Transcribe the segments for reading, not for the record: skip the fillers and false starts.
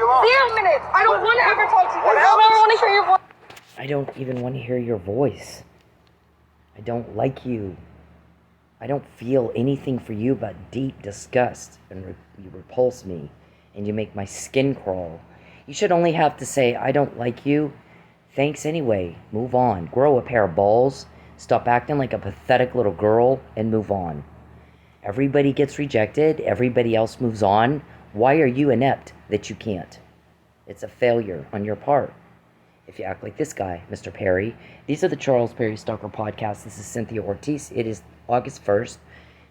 0 minutes. I don't want to ever talk to you. I don't ever want to hear your voice. I don't even want to hear your voice. I don't like you. I don't feel anything for you but deep disgust, and you repulse me, and you make my skin crawl. You should only have to say, I don't like you. Thanks anyway. Move on. Grow a pair of balls. Stop acting like a pathetic little girl and move on. Everybody gets rejected. Everybody else moves on. Why are you inept that you can't? It's a failure on your part. If you act like this guy, Mr. Perry. These are the Charles Perry Stalker Podcast. This is Cynthia Ortiz. It is August 1st,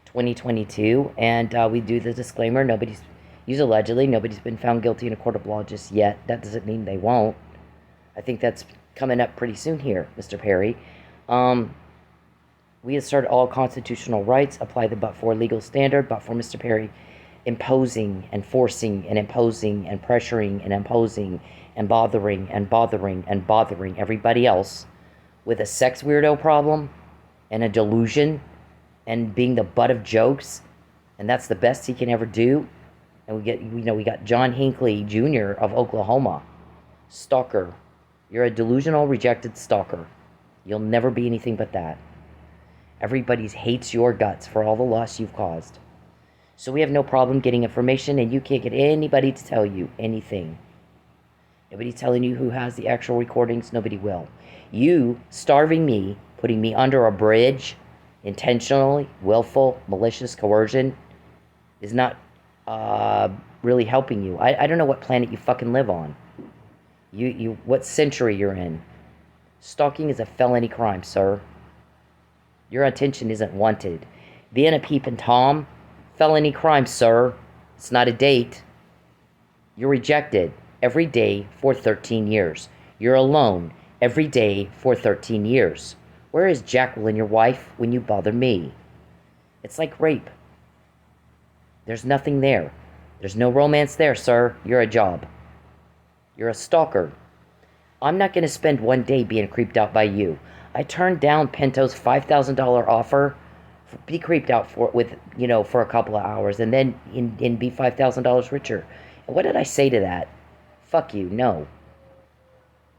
2022, and we do the disclaimer. Use allegedly. Nobody's been found guilty in a court of law just yet. That doesn't mean they won't. I think that's coming up pretty soon here, Mr. Perry. We assert all constitutional rights, apply the but-for legal standard, but for Mr. Perry imposing and forcing and imposing and pressuring and imposing and bothering everybody else with a sex weirdo problem and a delusion and being the butt of jokes, and that's the best he can ever do. And we got John Hinckley Jr. of Oklahoma. Stalker. You're a delusional, rejected stalker. You'll never be anything but that. Everybody hates your guts for all the loss you've caused. So we have no problem getting information, and you can't get anybody to tell you anything. Nobody's telling you who has the actual recordings. Nobody will. You starving me, putting me under a bridge, intentionally, willful, malicious coercion, is not really helping you. I don't know what planet you fucking live on. What century you're in. Stalking is a felony crime, sir. Your attention isn't wanted. Being a peeping Tom, felony crime, sir. It's not a date. You're rejected every day for 13 years. You're alone every day for 13 years. Where is Jacqueline, your wife, when you bother me? It's like rape. There's nothing there. There's no romance there, sir. You're a job. You're a stalker. I'm not going to spend one day being creeped out by you. I turned down Pinto's $5,000 offer to be creeped out for a couple of hours and then be $5,000 richer. And what did I say to that? Fuck you. No.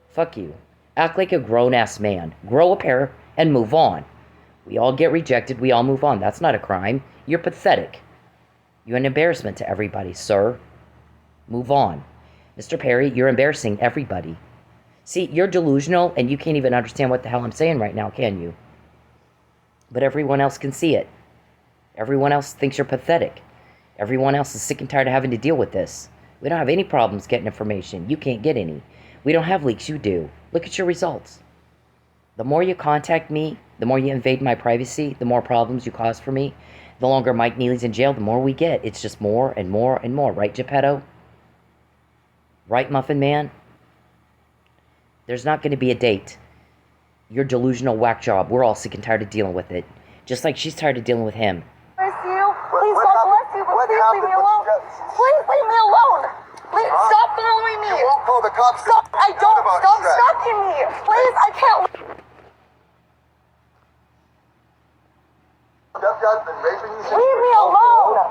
Fuck you. Act like a grown-ass man. Grow a pair and move on. We all get rejected. We all move on. That's not a crime. You're pathetic. You're an embarrassment to everybody, sir. Move on. Mr. Perry, you're embarrassing everybody. See, you're delusional, and you can't even understand what the hell I'm saying right now, can you? But everyone else can see it. Everyone else thinks you're pathetic. Everyone else is sick and tired of having to deal with this. We don't have any problems getting information. You can't get any. We don't have leaks. You do. Look at your results. The more you contact me, the more you invade my privacy, the more problems you cause for me. The longer Mike Neely's in jail, the more we get. It's just more and more and more. Right, Geppetto? Right, Muffin Man? There's not going to be a date. Your delusional whack job. We're all sick and tired of dealing with it. Just like she's tired of dealing with him. Bless you. Please, God bless you, but please leave me alone. Please leave me alone. Please stop following me. You won't call the cops. Stop. I don't. Stop stalking me. Please, I can't. Stepdad's been raping you since Leave me alone.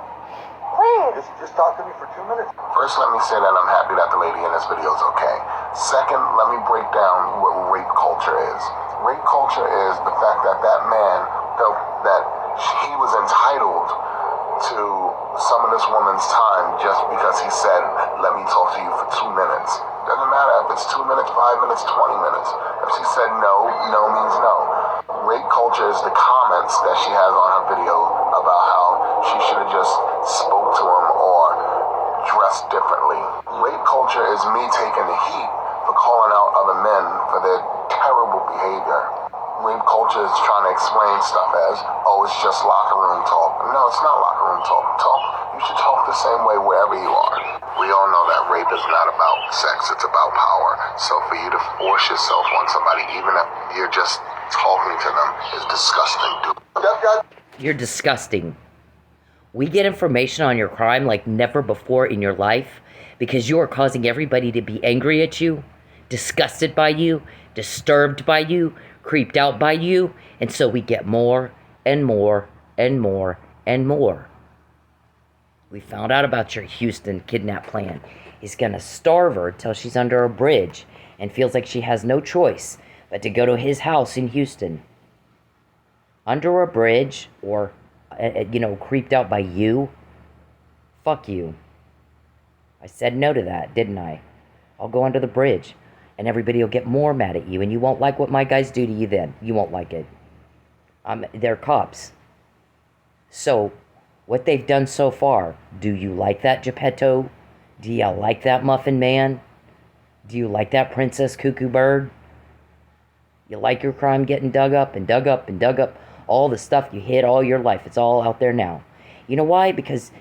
Please. Just talk to me for 2 minutes. First, let me say that I'm happy that the lady in this video is okay. Second, let me break down what rape culture is. Rape culture is the fact that that man felt that he was entitled to some of this woman's time just because he said, let me talk to you for 2 minutes. Doesn't matter if it's 2 minutes, 5 minutes, 20 minutes. If she said no, no means no. Rape culture is the comments that she has on her video about how she should have just spoke to him or dressed differently. Rape culture is me taking the heat for calling out other men for their terrible behavior. Rape culture is trying to explain stuff as, oh, it's just locker room talk. No, it's not locker room talk. You should talk the same way wherever you are. We all know that rape is not about sex, it's about power. So for you to force yourself on somebody, even if you're just talking to them, is disgusting, dude. You're disgusting. We get information on your crime like never before in your life because you are causing everybody to be angry at you, disgusted by you, disturbed by you, creeped out by you, and so we get more and more and more and more. We found out about your Houston kidnap plan. is going to starve her till she's under a bridge and feels like she has no choice but to go to his house in Houston. Under a bridge or, creeped out by you. Fuck you. I said no to that, didn't I? I'll go under the bridge and everybody will get more mad at you and you won't like what my guys do to you then. You won't like it. They're cops. So, what they've done so far, do you like that, Geppetto? Do you like that, Muffin Man? Do you like that, Princess Cuckoo Bird? You like your crime getting dug up and dug up and dug up? All the stuff you hid all your life, it's all out there now. You know why? Because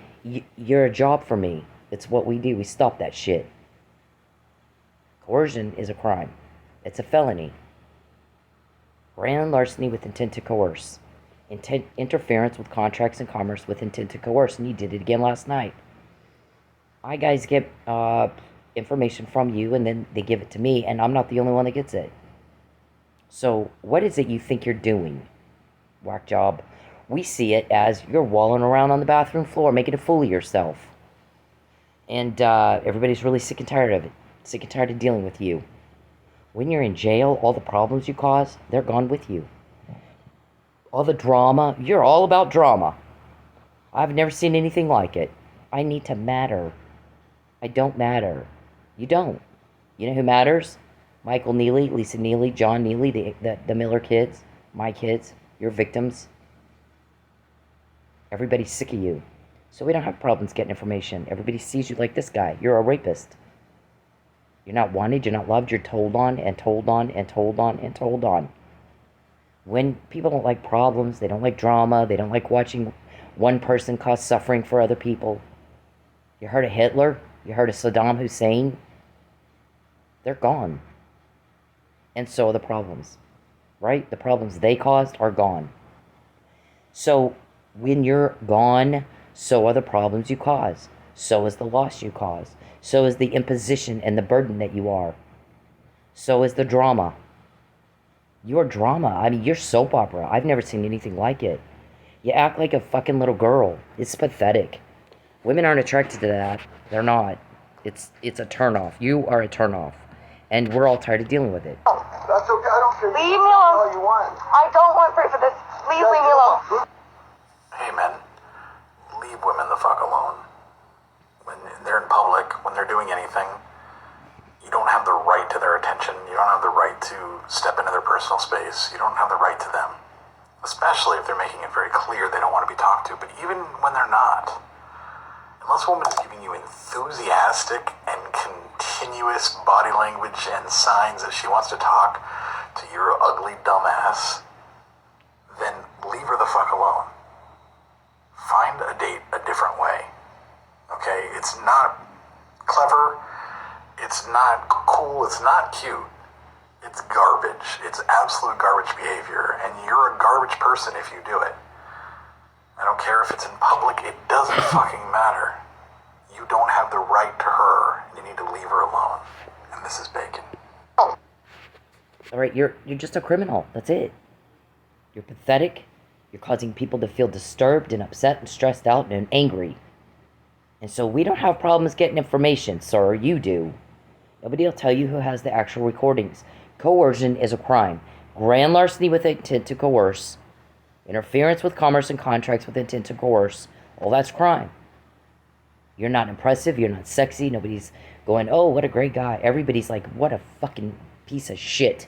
you're a job for me. It's what we do. We stop that shit. Coercion is a crime. It's a felony. Grand larceny with intent to coerce. Interference with contracts and commerce with intent to coerce. And you did it again last night. I guys get information from you and then they give it to me and I'm not the only one that gets it. So what is it you think you're doing? Whack job. We see it as you're walling around on the bathroom floor making a fool of yourself. And everybody's really sick and tired of it. Sick and tired of dealing with you. When you're in jail, all the problems you cause, they're gone with you. All the drama, you're all about drama. I've never seen anything like it. I need to matter. I don't matter. You don't. You know who matters? Michael Neely, Lisa Neely, John Neely, the Miller kids, my kids, your victims. Everybody's sick of you. So we don't have problems getting information. Everybody sees you like this guy. You're a rapist. You're not wanted, you're not loved, you're told on and told on and told on and told on. When people don't like problems, they don't like drama, they don't like watching one person cause suffering for other people. You heard of Hitler? You heard of Saddam Hussein? They're gone. And so are the problems. Right? The problems they caused are gone. So, when you're gone, so are the problems you cause. So is the loss you cause. So is the imposition and the burden that you are. So is the drama. Your drama, I mean, your soap opera. I've never seen anything like it. You act like a fucking little girl. It's pathetic. Women aren't attracted to that. They're not. It's a turnoff. You are a turnoff. And we're all tired of dealing with it. That's okay. I don't care. Leave me alone. All you want. I don't want proof of this. Please leave me alone. Hey men, leave women the fuck alone. When they're in public, when they're doing anything, you don't have the right to their attention. You don't have the right to step into their personal space. You don't have the right to them. Especially if they're making it very clear they don't want to be talked to. But even when they're not, unless a woman is giving you enthusiastic and continuous body language and signs that she wants to talk to your ugly dumbass, then leave her the fuck alone. Find a date a different way. Okay? It's not clever. It's not cool. It's not cute. It's garbage. It's absolute garbage behavior. And you're a garbage person if you do it. I don't care if it's in public. It doesn't fucking matter. You don't have the right to her. You need to leave her alone. And this is bacon. All right, you're just a criminal. That's it. You're pathetic. You're causing people to feel disturbed and upset and stressed out and angry. And so we don't have problems getting information, sir. You do. Nobody will tell you who has the actual recordings. Coercion is a crime. Grand larceny with intent to coerce. Interference with commerce and contracts with intent to coerce. All that's crime. You're not impressive. You're not sexy. Nobody's going, oh, what a great guy. Everybody's like, what a fucking piece of shit.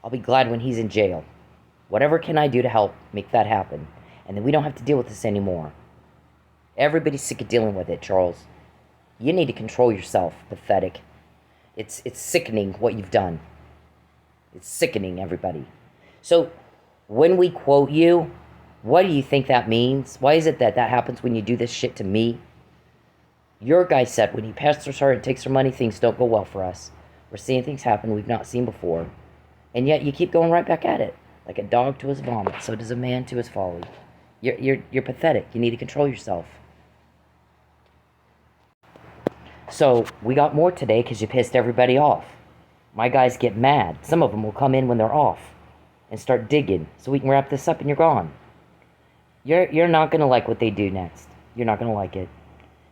I'll be glad when he's in jail. Whatever can I do to help make that happen? And then we don't have to deal with this anymore. Everybody's sick of dealing with it, Charles. You need to control yourself, pathetic. It's sickening what you've done. It's sickening, everybody. So, when we quote you, what do you think that means? Why is it that happens when you do this shit to me? Your guy said when he pesters her and takes her money, things don't go well for us. We're seeing things happen we've not seen before. And yet you keep going right back at it. Like a dog to his vomit, so does a man to his folly. You're pathetic. You need to control yourself. So, we got more today because you pissed everybody off. My guys get mad. Some of them will come in when they're off and start digging so we can wrap this up and you're gone. You're not going to like what they do next. You're not going to like it.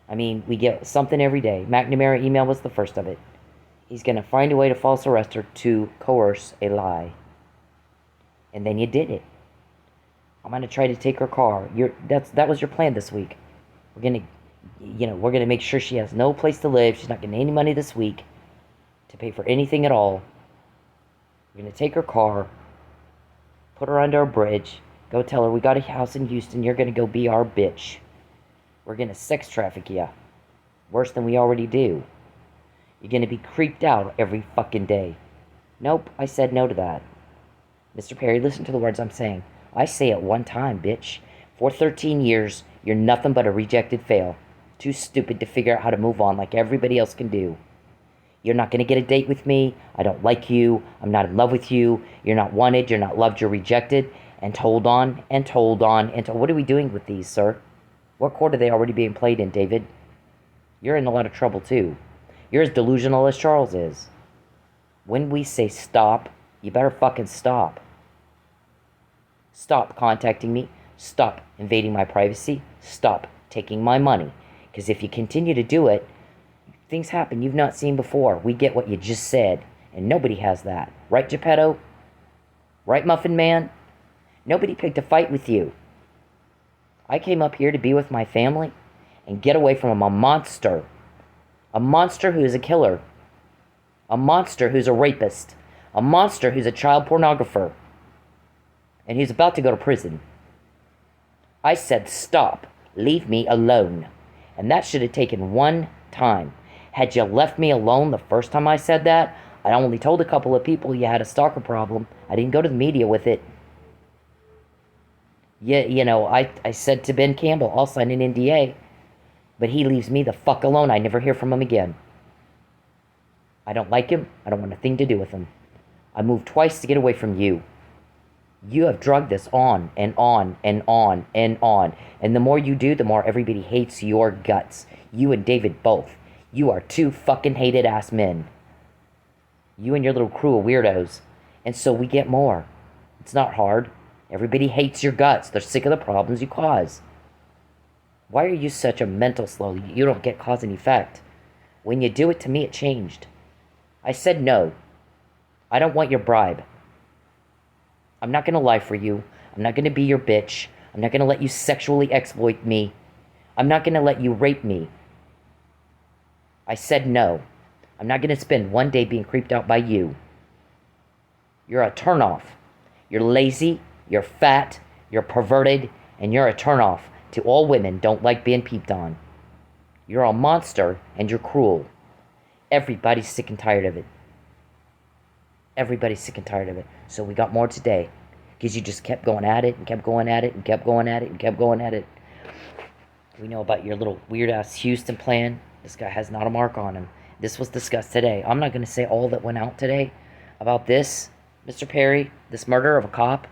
I mean, we get something every day. McNamara email was the first of it. He's going to find a way to false arrest her to coerce a lie. And then you did it. I'm going to try to take her car. That was your plan this week. We're going to make sure she has no place to live. She's not getting any money this week to pay for anything at all. We're going to take her car, put her under a bridge, go tell her we got a house in Houston. You're going to go be our bitch. We're going to sex traffic you. Worse than we already do. You're going to be creeped out every fucking day. Nope, I said no to that. Mr. Perry, listen to the words I'm saying. I say it one time, bitch. For 13 years, you're nothing but a rejected fail. Too stupid to figure out how to move on like everybody else can do. You're not going to get a date with me. I don't like you. I'm not in love with you. You're not wanted. You're not loved. You're rejected. And told on, and told on, and told. What are we doing with these, sir? What court are they already being played in, David? You're in a lot of trouble, too. You're as delusional as Charles is. When we say stop, you better fucking stop. Stop contacting me. Stop invading my privacy. Stop taking my money. Because if you continue to do it, things happen you've not seen before. We get what you just said, and nobody has that. Right, Geppetto? Right, Muffin Man? Nobody picked a fight with you. I came up here to be with my family and get away from a monster. A monster who is a killer. A monster who's a rapist. A monster who's a child pornographer. And he's about to go to prison. I said, stop. Leave me alone. And that should have taken one time. Had you left me alone the first time I said that, I only told a couple of people you had a stalker problem. I didn't go to the media with it. I said to Ben Campbell, I'll sign an NDA. But he leaves me the fuck alone. I never hear from him again. I don't like him. I don't want a thing to do with him. I moved twice to get away from you. You have drugged this on and on and on and on. And the more you do, the more everybody hates your guts. You and David both. You are two fucking hated ass men. You and your little crew of weirdos. And so we get more. It's not hard. Everybody hates your guts. They're sick of the problems you cause. Why are you such a mental slow? You don't get cause and effect. When you do it to me, it changed. I said no. I don't want your bribe. I'm not going to lie for you. I'm not going to be your bitch. I'm not going to let you sexually exploit me. I'm not going to let you rape me. I said no. I'm not going to spend one day being creeped out by you. You're a turnoff. You're lazy. You're fat. You're perverted. And you're a turnoff to all women don't like being peeped on. You're a monster and you're cruel. Everybody's sick and tired of it. Everybody's sick and tired of it. So we got more today. Because you just kept going at it and kept going at it and kept going at it and kept going at it. We know about your little weird-ass Houston plan. This guy has not a mark on him. This was discussed today. I'm not going to say all that went out today about this, Mr. Perry, this murder of a cop.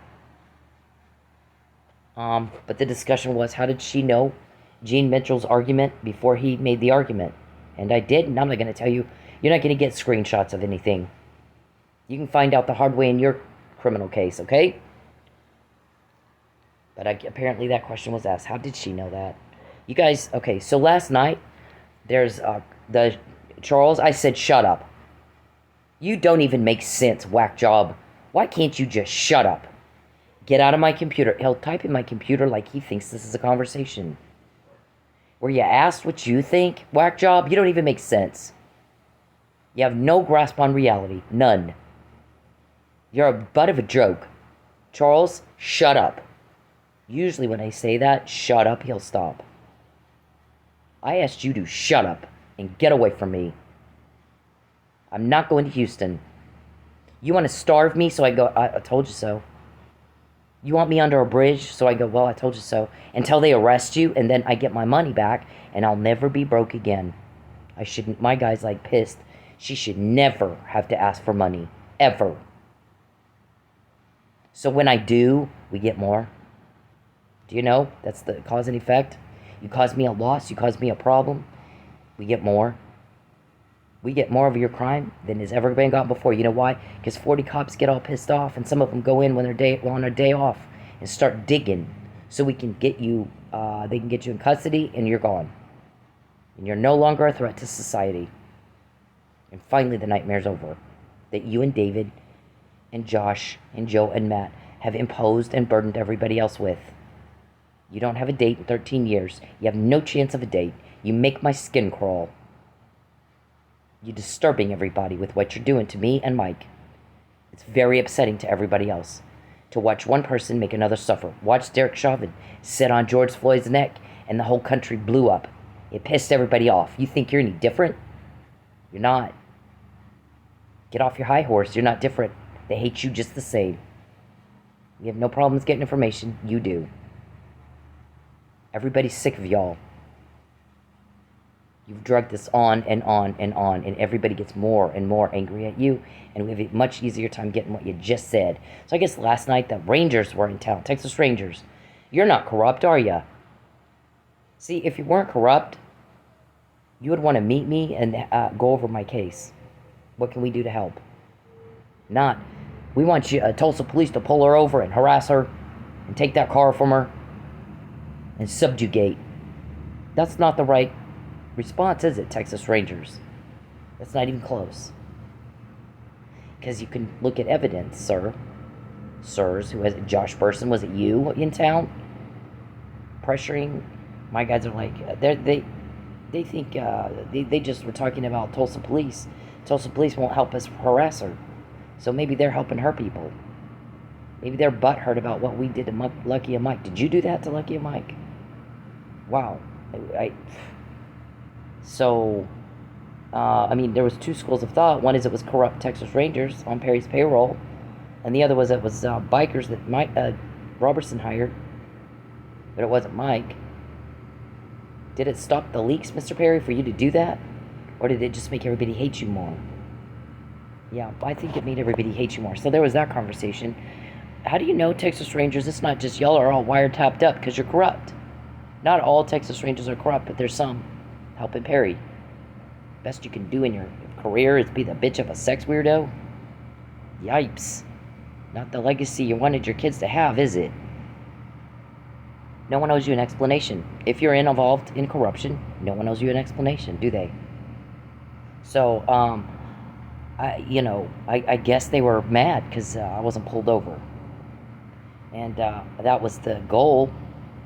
But the discussion was, how did she know Gene Mitchell's argument before he made the argument? And I did, and I'm not going to tell you. You're not going to get screenshots of anything. You can find out the hard way in your criminal case, okay? But apparently that question was asked. How did she know that? You guys, okay, so last night, there's the Charles, I said, shut up. You don't even make sense, whack job. Why can't you just shut up? Get out of my computer. He'll type in my computer like he thinks this is a conversation. Were you asked what you think, whack job? You don't even make sense. You have no grasp on reality. None. You're a butt of a joke. Charles, shut up. Usually when I say that, shut up, he'll stop. I asked you to shut up and get away from me. I'm not going to Houston. You want to starve me, so I go, I told you so. You want me under a bridge, so I go, well, I told you so. Until they arrest you, and then I get my money back, and I'll never be broke again. I shouldn't, my guy's like pissed. She should never have to ask for money. Ever. So when I do, we get more. Do you know? That's the cause and effect. You cause me a loss, you cause me a problem. We get more. We get more of your crime than has ever been got before. You know why? Because 40 cops get all pissed off, and some of them go in when they're on their day off and start digging, so we can get you. They can get you in custody, and you're gone. And you're no longer a threat to society. And finally the nightmare's over. That you and David and Josh and Joe and Matt have imposed and burdened everybody else with. You don't have a date in 13 years. You have no chance of a date. You make my skin crawl. You're disturbing everybody with what you're doing to me and Mike. It's very upsetting to everybody else to watch one person make another suffer. Watch Derek Chauvin sit on George Floyd's neck and the whole country blew up. It pissed everybody off. You think you're any different? You're not. Get off your high horse. You're not different. They hate you just the same. You have no problems getting information. You do. Everybody's sick of y'all. You've drugged this on and on and on, and everybody gets more and more angry at you, and we have a much easier time getting what you just said. So I guess last night the Rangers were in town, Texas Rangers. You're not corrupt, are you? See, if you weren't corrupt, you would want to meet me and go over my case. What can we do to help? Not, we want you, Tulsa police to pull her over and harass her and take that car from her and subjugate. That's not the right response, is it, Texas Rangers? That's not even close. Because you can look at evidence, sir. Sirs, who has Josh Burson, was it you in town? Pressuring? My guys are like, they think, they just were talking about Tulsa police. Tulsa police won't help us harass her. So maybe they're helping her people. Maybe they're butthurt about what we did to Lucky and Mike. Did you do that to Lucky and Mike? Wow. I mean, there was two schools of thought. One is it was corrupt Texas Rangers on Perry's payroll, and the other was it was bikers that Mike Robertson hired, but it wasn't Mike. Did it stop the leaks, Mr. Perry, for you to do that, or did it just make everybody hate you more? Yeah, I think it made everybody hate you more. So there was that conversation. How do you know, Texas Rangers? It's not just y'all are all wiretapped up because you're corrupt. Not all Texas Rangers are corrupt, but there's some helping Perry. Best you can do in your career is be the bitch of a sex weirdo? Yipes. Not the legacy you wanted your kids to have, is it? No one owes you an explanation. If you're involved in corruption, no one owes you an explanation, do they? So, I guess they were mad because I wasn't pulled over. And that was the goal.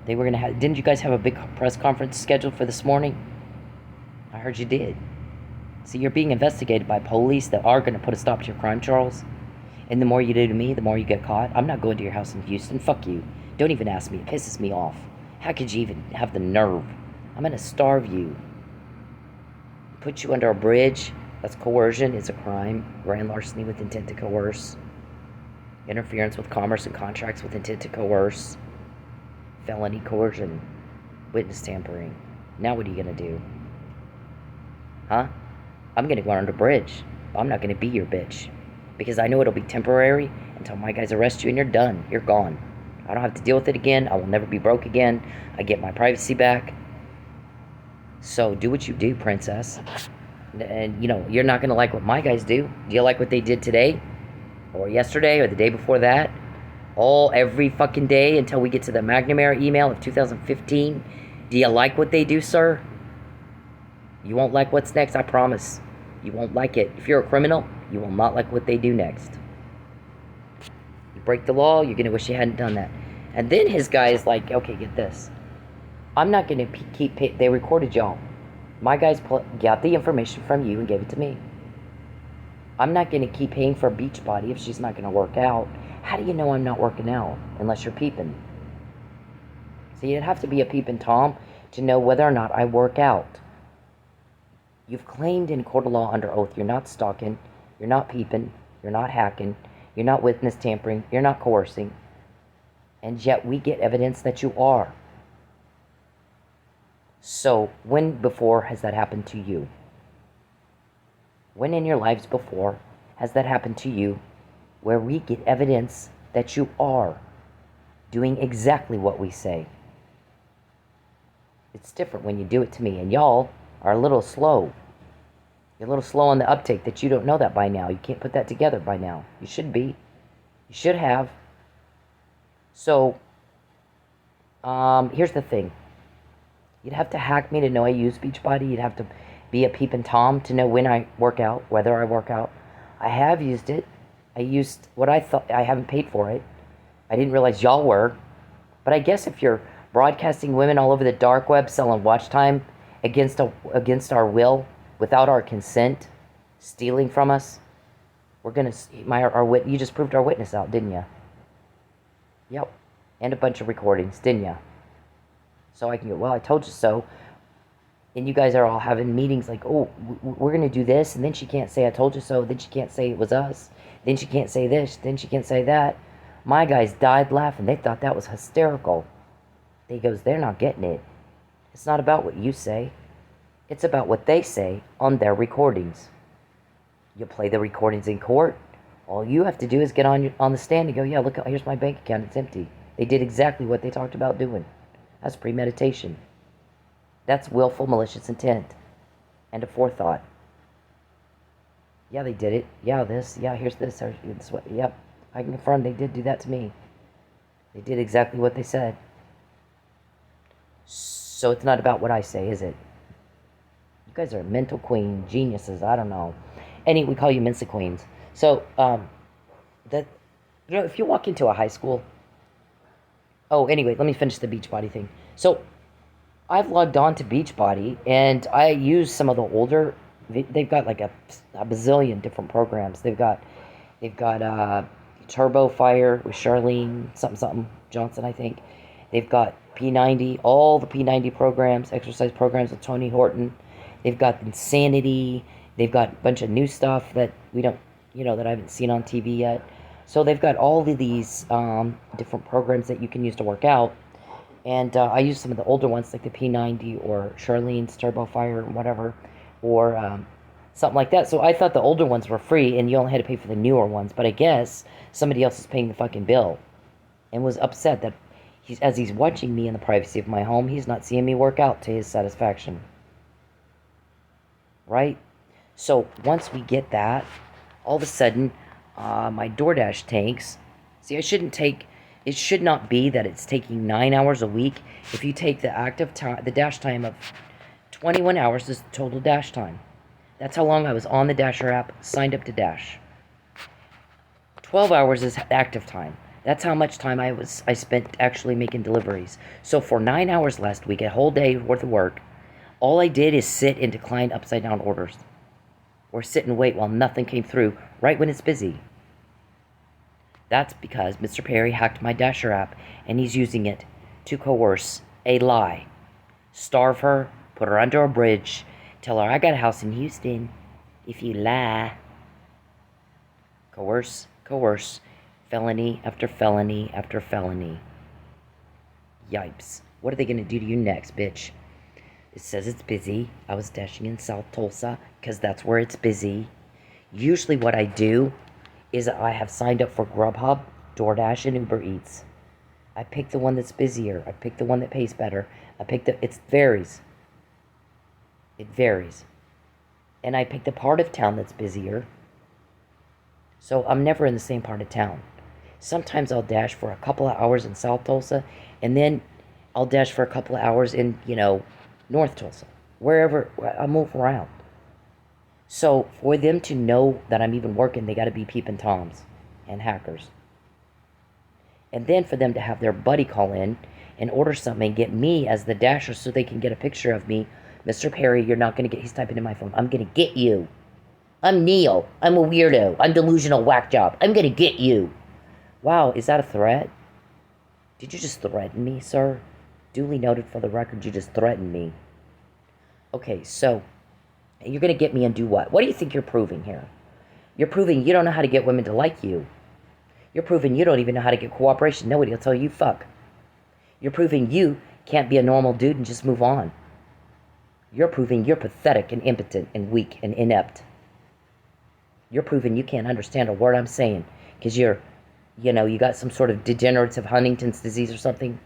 They were going to have... Didn't you guys have a big press conference scheduled for this morning? I heard you did. See, you're being investigated by police that are going to put a stop to your crime, Charles. And the more you do to me, the more you get caught. I'm not going to your house in Houston. Fuck you. Don't even ask me. It pisses me off. How could you even have the nerve? I'm going to starve you. Put you under a bridge. That's coercion. It's a crime. Grand larceny with intent to coerce. Interference with commerce and contracts with intent to coerce. Felony coercion. Witness tampering. Now what are you going to do? Huh? I'm going to go under a bridge. I'm not going to be your bitch. Because I know it'll be temporary until my guys arrest you and you're done. You're gone. I don't have to deal with it again. I will never be broke again. I get my privacy back. So do what you do, princess. And, you're not going to like what my guys do. Do you like what they did today? Or yesterday? Or the day before that? Every fucking day until we get to the McNamara email of 2015. Do you like what they do, sir? You won't like what's next, I promise. You won't like it. If you're a criminal, you will not like what they do next. You break the law, you're going to wish you hadn't done that. And then his guy is like, okay, get this. I'm not going to keep... They recorded y'all. My guys got the information from you and gave it to me. I'm not going to keep paying for a beach body if she's not going to work out. How do you know I'm not working out unless you're peeping? So you'd have to be a peeping Tom to know whether or not I work out. You've claimed in court of law under oath you're not stalking, you're not peeping, you're not hacking, you're not witness tampering, you're not coercing, and yet we get evidence that you are. So when before has that happened to you? When in your lives before has that happened to you where we get evidence that you are doing exactly what we say? It's different when you do it to me, and y'all are a little slow. You're a little slow on the uptake that you don't know that by now. You can't put that together by now. You should be. You should have. So, here's the thing. You'd have to hack me to know I use Beachbody. You'd have to be a peeping Tom to know when I work out, whether I work out. I have used it. I used what I thought. I haven't paid for it. I didn't realize y'all were. But I guess if you're broadcasting women all over the dark web selling watch time against our will, without our consent, stealing from us, we're gonna you just proved our witness out, didn't you? Yep, and a bunch of recordings, didn't you? So I can go, well, I told you so. And you guys are all having meetings like, oh, we're gonna do this, and then she can't say I told you so. Then she can't say it was us. Then she can't say this. Then she can't say that. My guys died laughing. They thought that was hysterical. They goes, they're not getting it. It's not about what you say. It's about what they say on their recordings. You play the recordings in court. All you have to do is get on the stand and go, yeah, look, here's my bank account. It's empty. They did exactly what they talked about doing. That's premeditation. That's willful, malicious intent. And a forethought. Yeah, they did it. Yeah, this. Yeah, here's this. This what, yep. I can confirm they did do that to me. They did exactly what they said. So it's not about what I say, is it? You guys are mental queen geniuses. I don't know. We call you Mensa queens. So, if you walk into a high school. Oh, anyway, let me finish the Beachbody thing. So, I've logged on to Beachbody, and I use some of the older. They've got like a bazillion different programs. They've got Turbo Fire with Charlene something Johnson, I think. They've got P90, all the P90 programs, exercise programs with Tony Horton. They've got Insanity. They've got a bunch of new stuff that we don't, that I haven't seen on TV yet. So they've got all of these different programs that you can use to work out. And I use some of the older ones like the P90 or Charlene's Turbo Fire or whatever, or something like that. So I thought the older ones were free and you only had to pay for the newer ones. But I guess somebody else is paying the fucking bill and was upset that as he's watching me in the privacy of my home, he's not seeing me work out to his satisfaction. Right? So once we get that, all of a sudden, my DoorDash tanks. See, it should not be that it's taking 9 hours a week. If you take the active time, the dash time of 21 hours is total dash time. That's how long I was on the Dasher app, signed up to Dash. 12 hours is active time. That's how much time I spent actually making deliveries. So for 9 hours last week, a whole day worth of work, all I did is sit and decline upside down orders. Or sit and wait while nothing came through right when it's busy. That's because Mr. Perry hacked my Dasher app and he's using it to coerce a lie. Starve her, put her under a bridge, tell her I got a house in Houston if you lie. Coerce, felony after felony after felony. Yipes. What are they going to do to you next, bitch? It says it's busy. I was dashing in South Tulsa because that's where it's busy. Usually what I do is I have signed up for Grubhub, DoorDash, and Uber Eats. I pick the one that's busier. I pick the one that pays better. It varies. It varies. And I pick the part of town that's busier. So I'm never in the same part of town. Sometimes I'll dash for a couple of hours in South Tulsa, and then I'll dash for a couple of hours in, North Tulsa. Wherever, I move around. So for them to know that I'm even working, they got to be peeping toms and hackers. And then for them to have their buddy call in and order something and get me as the dasher so they can get a picture of me. Mr. Perry, you're not going to get, he's typing in my phone, I'm going to get you. I'm Neil. I'm a weirdo. I'm delusional whack job. I'm going to get you. Wow, is that a threat? Did you just threaten me, sir? Duly noted for the record, you just threatened me. Okay, so you're going to get me and do what? What do you think you're proving here? You're proving you don't know how to get women to like you. You're proving you don't even know how to get cooperation. Nobody will tell you fuck. You're proving you can't be a normal dude and just move on. You're proving you're pathetic and impotent and weak and inept. You're proving you can't understand a word I'm saying because you got some sort of degenerative Huntington's disease or something.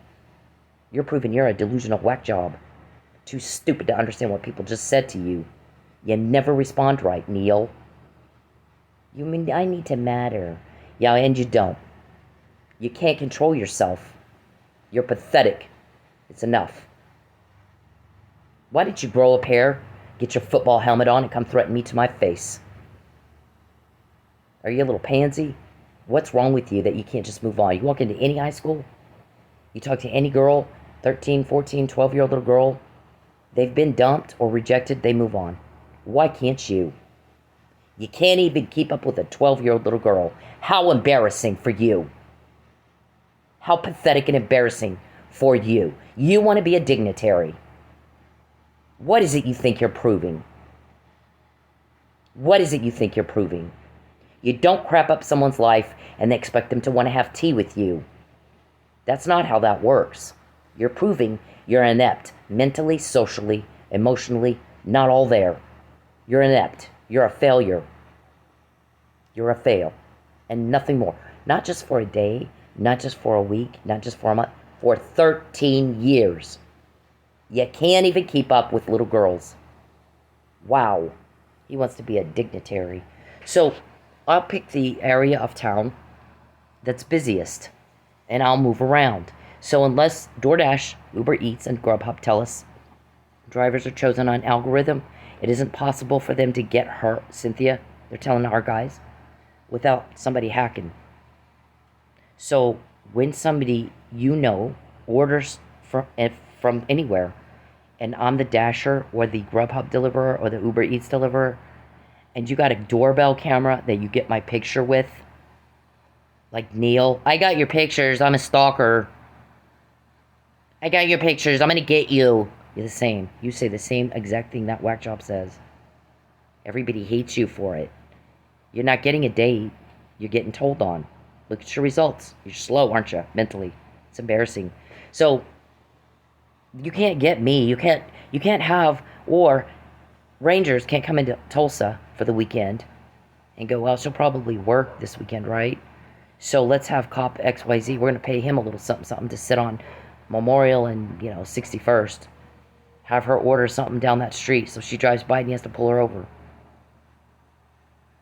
You're proving you're a delusional whack job. Too stupid to understand what people just said to you. You never respond right, Neil. You mean I need to matter? Yeah, and you don't. You can't control yourself. You're pathetic. It's enough. Why did you grow a pair, get your football helmet on, and come threaten me to my face? Are you a little pansy? What's wrong with you that you can't just move on? You walk into any high school, you talk to any girl, 13, 14, 12-year-old little girl, they've been dumped or rejected, they move on. Why can't you? You can't even keep up with a 12-year-old little girl. How embarrassing for you. How pathetic and embarrassing for you. You want to be a dignitary. What is it you think you're proving? What is it you think you're proving? You don't crap up someone's life and they expect them to want to have tea with you. That's not how that works. You're proving you're inept. Mentally, socially, emotionally, not all there. You're inept. You're a failure. You're a fail. And nothing more. Not just for a day, not just for a week, not just for a month. For 13 years. You can't even keep up with little girls. Wow. He wants to be a dignitary. So, I'll pick the area of town that's busiest. And I'll move around. So unless DoorDash, Uber Eats, and Grubhub tell us drivers are chosen on algorithm, it isn't possible for them to get her, Cynthia, they're telling our guys, without somebody hacking. So when somebody you know orders from anywhere, and I'm the dasher or the Grubhub deliverer or the Uber Eats deliverer, and you got a doorbell camera that you get my picture with, like Neil, I got your pictures, I'm a stalker. I got your pictures, I'm gonna get you. You're the same. You say the same exact thing that whack job says. Everybody hates you for it. You're not getting a date, you're getting told on. Look at your results. You're slow, aren't you, mentally? It's embarrassing. So, you can't get me. You can't have, or Rangers can't come into Tulsa for the weekend and go, well, she'll probably work this weekend, right? So let's have Cop XYZ. We're going to pay him a little something to sit on Memorial and, 61st. Have her order something down that street so she drives by and he has to pull her over.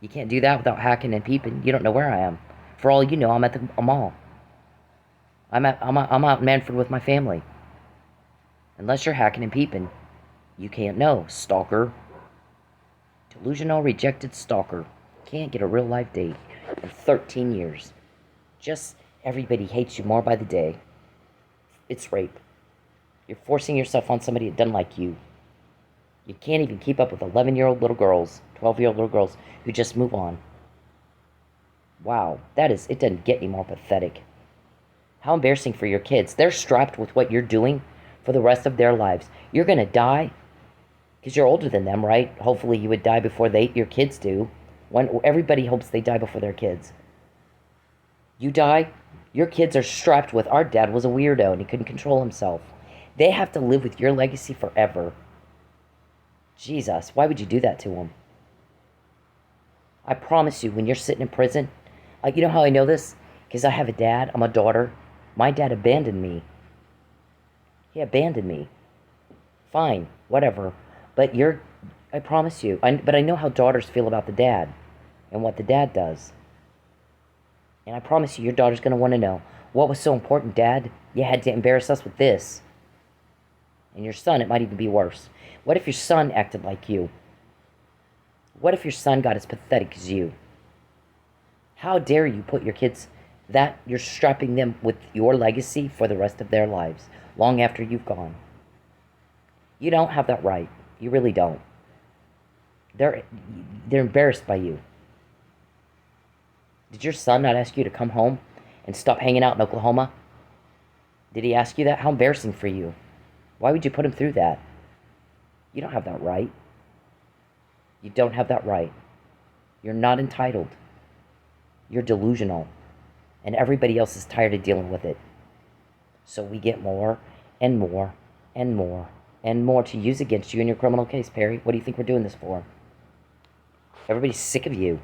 You can't do that without hacking and peeping. You don't know where I am. For all you know, I'm at the mall. I'm out in Manford with my family. Unless you're hacking and peeping, you can't know, stalker. Delusional, rejected stalker. Can't get a real life date in 13 years. Just everybody hates you more by the day. It's rape. You're forcing yourself on somebody that doesn't like you. You can't even keep up with 11-year-old little girls, 12-year-old little girls who just move on. Wow, it doesn't get any more pathetic. How embarrassing for your kids. They're strapped with what you're doing for the rest of their lives. You're going to die because you're older than them, right? Hopefully you would die before your kids do. Everybody hopes they die before their kids. You die, your kids are strapped with, our dad was a weirdo and he couldn't control himself. They have to live with your legacy forever. Jesus, why would you do that to them? I promise you, when you're sitting in prison, you know how I know this? Because I have a dad, I'm a daughter. My dad abandoned me. He abandoned me. Fine, whatever. But I promise you, but I know how daughters feel about the dad and what the dad does. And I promise you, your daughter's going to want to know, what was so important, Dad? You had to embarrass us with this. And your son, it might even be worse. What if your son acted like you? What if your son got as pathetic as you? How dare you put your kids, that you're strapping them with your legacy for the rest of their lives, long after you've gone. You don't have that right. You really don't. They're embarrassed by you. Did your son not ask you to come home and stop hanging out in Oklahoma? Did he ask you that? How embarrassing for you. Why would you put him through that? You don't have that right. You don't have that right. You're not entitled. You're delusional. And everybody else is tired of dealing with it. So we get more and more and more and more to use against you in your criminal case, Perry. What do you think we're doing this for? Everybody's sick of you.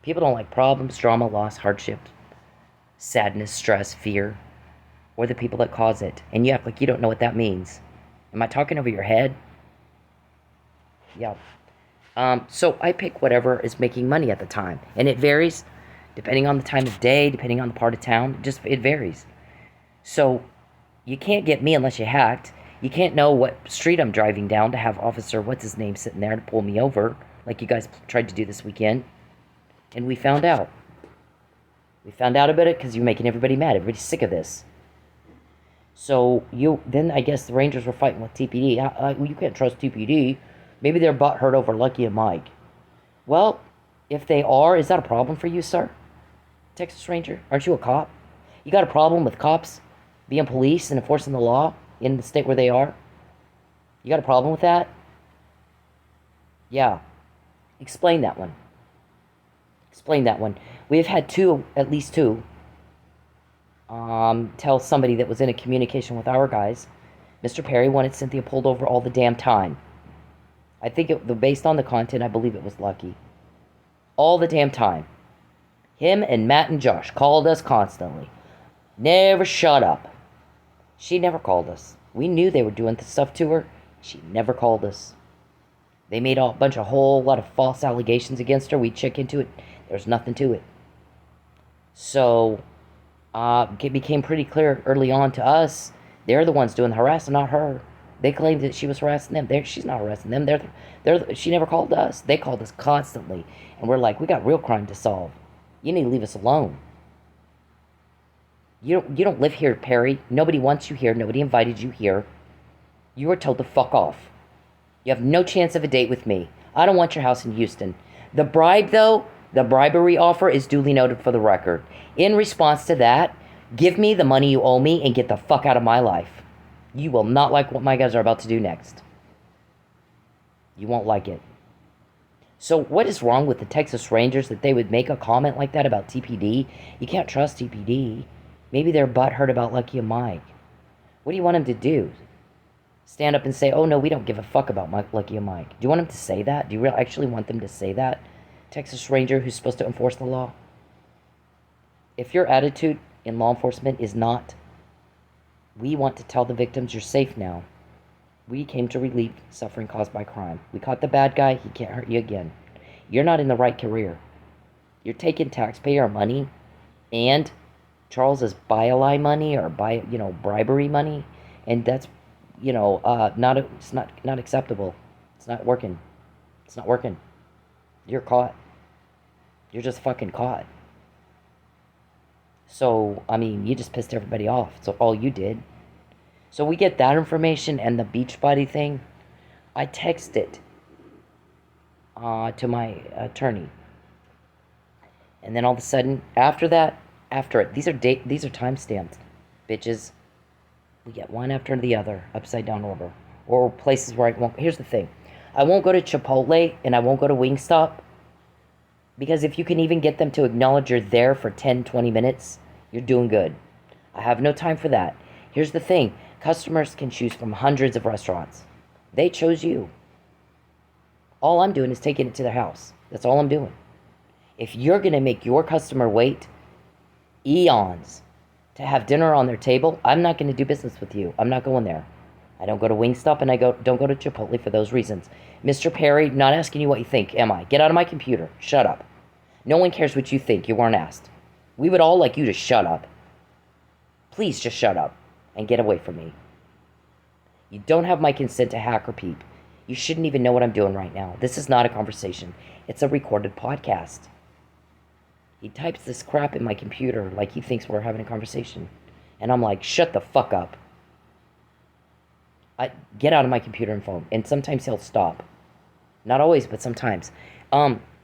People don't like problems, drama, loss, hardship, sadness, stress, fear, or the people that cause it. And you act like you don't know what that means. Am I talking over your head? Yeah. So I pick whatever is making money at the time. And it varies depending on the time of day, depending on the part of town. It varies. So you can't get me unless you hacked. You can't know what street I'm driving down to have Officer what's-his-name sitting there to pull me over, like you guys tried to do this weekend. And we found out. We found out about it because you're making everybody mad. Everybody's sick of this. So then I guess the Rangers were fighting with TPD. You can't trust TPD. Maybe they're butthurt over Lucky and Mike. Well, if they are, is that a problem for you, sir? Texas Ranger? Aren't you a cop? You got a problem with cops being police and enforcing the law in the state where they are? You got a problem with that? Yeah. Explain that one. Explain that one. We've had at least two, tell somebody that was in a communication with our guys, Mr. Perry wanted Cynthia pulled over all the damn time. I think based on the content, I believe it was Lucky. All the damn time. Him and Matt and Josh called us constantly. Never shut up. She never called us. We knew they were doing the stuff to her. She never called us. They made a whole lot of false allegations against her. We check into it. There's nothing to it. So, it became pretty clear early on to us, they're the ones doing the harassing, not her. They claimed that she was harassing them. She's not harassing them. She never called us. They called us constantly. And we're like, we got real crime to solve. You need to leave us alone. You don't live here, Perry. Nobody wants you here. Nobody invited you here. You were told to fuck off. You have no chance of a date with me. I don't want your house in Houston. The bribe, though, the bribery offer is duly noted for the record. In response to that, give me the money you owe me and get the fuck out of my life. You will not like what my guys are about to do next. You won't like it. So what is wrong with the Texas Rangers that they would make a comment like that about TPD? You can't trust TPD. Maybe they're butthurt about Lucky and Mike. What do you want them to do? Stand up and say, oh no, we don't give a fuck about Lucky and Mike. Do you want them to say that? Do you really actually want them to say that? Texas Ranger who's supposed to enforce the law? If your attitude in law enforcement is not, we want to tell the victims you're safe now. We came to relieve suffering caused by crime. We caught the bad guy. He can't hurt you again. You're not in the right career. You're taking taxpayer money and Charles's buy-a-lie money or bribery money, and that's it's not acceptable. It's not working. It's not working. You're caught. You're just fucking caught. So, I mean, you just pissed everybody off. So all you did. So we get that information and the Beachbody thing. I text it to my attorney. And then all of a sudden, after it, these are time-stamped, bitches. We get one after the other, upside down order. Or places where I won't. Here's the thing. I won't go to Chipotle and I won't go to Wingstop. Because if you can even get them to acknowledge you're there for 10, 20 minutes, you're doing good. I have no time for that. Here's the thing. Customers can choose from hundreds of restaurants. They chose you. All I'm doing is taking it to their house. That's all I'm doing. If you're going to make your customer wait eons to have dinner on their table, I'm not going to do business with you. I'm not going there. I don't go to Wingstop and I don't go to Chipotle for those reasons. Mr. Perry, not asking you what you think, am I? Get out of my computer. Shut up. No one cares what you think. You weren't asked. We would all like you to shut up. Please just shut up and get away from me. You don't have my consent to hack or peep. You shouldn't even know what I'm doing right now. This is not a conversation. It's a recorded podcast. He types this crap in my computer like he thinks we're having a conversation. And I'm like, shut the fuck up. Get out of my computer and phone. And sometimes he'll stop. Not always, but sometimes.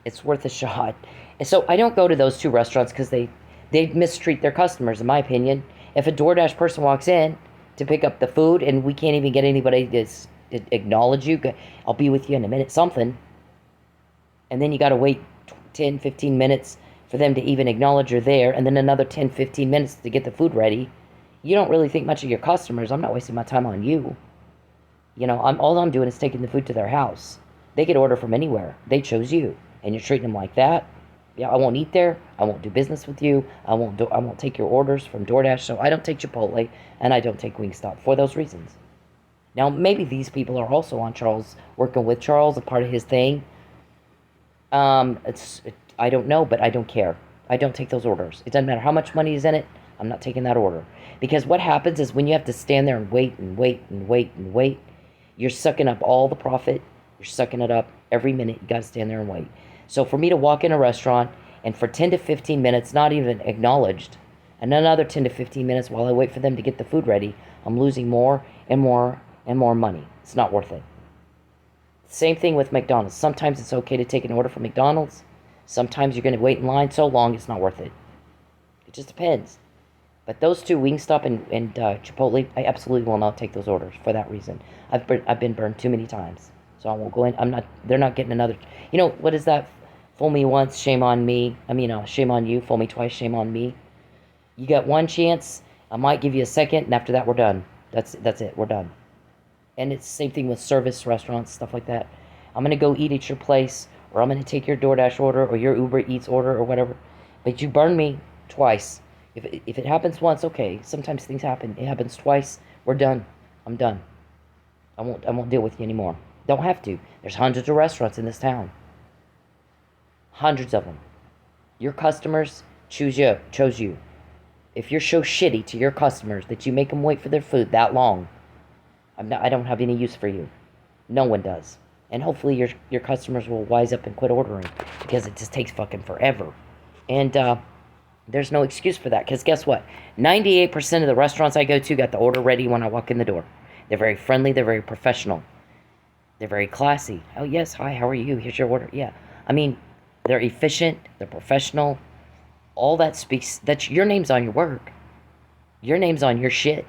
It's worth a shot. And so I don't go to those two restaurants because they mistreat their customers, in my opinion. If a DoorDash person walks in to pick up the food and we can't even get anybody to acknowledge you, I'll be with you in a minute, something. And then you got to wait 10, 15 minutes for them to even acknowledge you're there, and then another 10, 15 minutes to get the food ready. You don't really think much of your customers. I'm not wasting my time on you. All I'm doing is taking the food to their house. They could order from anywhere. They chose you, and you're treating them like that. Yeah, I won't eat there. I won't do business with you. I won't take your orders from DoorDash. So I don't take Chipotle and I don't take Wingstop for those reasons. Now maybe these people are also on Charles, working with Charles, a part of his thing. I don't know, but I don't care. I don't take those orders. It doesn't matter how much money is in it. I'm not taking that order. Because what happens is when you have to stand there and wait and wait and wait and wait, you're sucking up all the profit. You're sucking it up every minute. You got to stand there and wait. So for me to walk in a restaurant and for 10 to 15 minutes, not even acknowledged, and another 10 to 15 minutes while I wait for them to get the food ready, I'm losing more and more and more money. It's not worth it. Same thing with McDonald's. Sometimes it's okay to take an order from McDonald's. Sometimes you're going to wait in line so long it's not worth it. It just depends. But those two, Wingstop and Chipotle, I absolutely will not take those orders for that reason. I've been burned too many times, so I won't go in. They're not getting another. You know what is that? Fool me once, shame on me. Shame on you. Fool me twice, shame on me. You got one chance. I might give you a second, and after that, we're done. That's it. We're done. And it's the same thing with service restaurants, stuff like that. I'm gonna go eat at your place, or I'm gonna take your DoorDash order or your Uber Eats order or whatever. But you burn me twice. If it happens once, okay. Sometimes things happen. It happens twice. We're done. I'm done. I won't deal with you anymore. Don't have to. There's hundreds of restaurants in this town. Hundreds of them. Your customers chose you. If you're so shitty to your customers that you make them wait for their food that long, I don't have any use for you. No one does. And hopefully your customers will wise up and quit ordering, because it just takes fucking forever. And there's no excuse for that, because guess what? 98% of the restaurants I go to got the order ready when I walk in the door. They're very friendly. They're very professional. They're very classy. Oh, yes. Hi, how are you? Here's your order. Yeah. I mean, they're efficient. They're professional. All that speaks. That's your name's on your work. Your name's on your shit.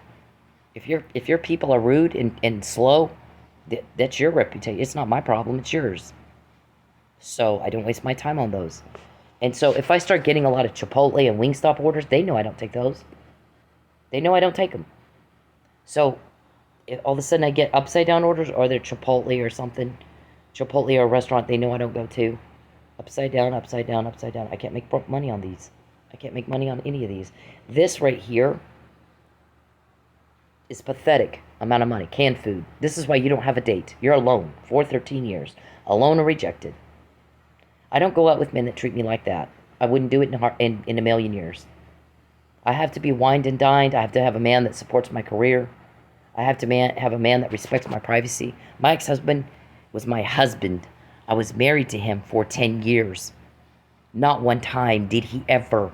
If your people are rude and slow, that's your reputation. It's not my problem. It's yours. So I don't waste my time on those. And so if I start getting a lot of Chipotle and Wingstop orders, they know I don't take those. They know I don't take them. So if all of a sudden I get upside down orders, or they're Chipotle or something, Chipotle or a restaurant they know I don't go to, upside down, upside down, upside down. I can't make money on these. I can't make money on any of these. This right here is pathetic amount of money. Canned food. This is why you don't have a date. You're alone for 13 years. Alone or rejected. I don't go out with men that treat me like that. I wouldn't do it in a million years. I have to be wined and dined. I have to have a man that supports my career. I have to have a man that respects my privacy. My ex-husband was my husband. I was married to him for 10 years. Not one time did he ever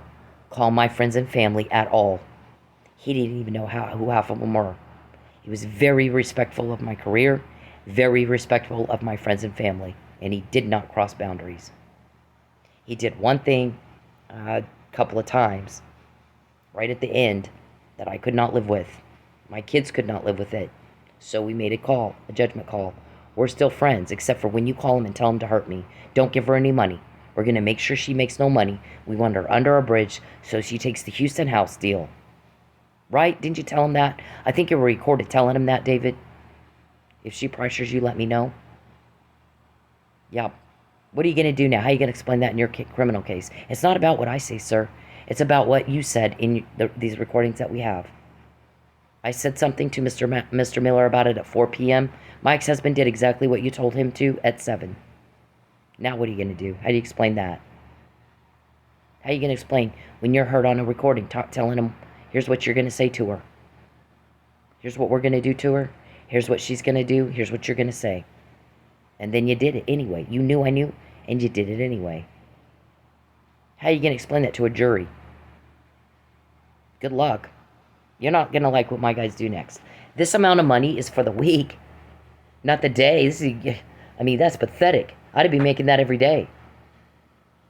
call my friends and family at all. He didn't even know who half of them were. He was very respectful of my career, very respectful of my friends and family, and he did not cross boundaries. He did one thing a couple of times, right at the end, that I could not live with. My kids could not live with it. So we made a judgment call. We're still friends, except for when you call him and tell him to hurt me. Don't give her any money. We're going to make sure she makes no money. We want her under a bridge so she takes the Houston house deal. Right? Didn't you tell him that? I think you were recorded telling him that, David. If she pressures you, let me know. Yeah. What are you going to do now? How are you going to explain that in your criminal case? It's not about what I say, sir. It's about what you said in these recordings that we have. I said something to Mr. Miller about it at 4 p.m. My ex-husband did exactly what you told him to at 7. Now what are you going to do? How do you explain that? How are you going to explain when you're heard on a recording telling him, here's what you're going to say to her. Here's what we're going to do to her. Here's what she's going to do. Here's what you're going to say. And then you did it anyway. You knew I knew, and you did it anyway. How are you going to explain that to a jury? Good luck. You're not going to like what my guys do next. This amount of money is for the week, not the day. That's pathetic. I'd be making that every day.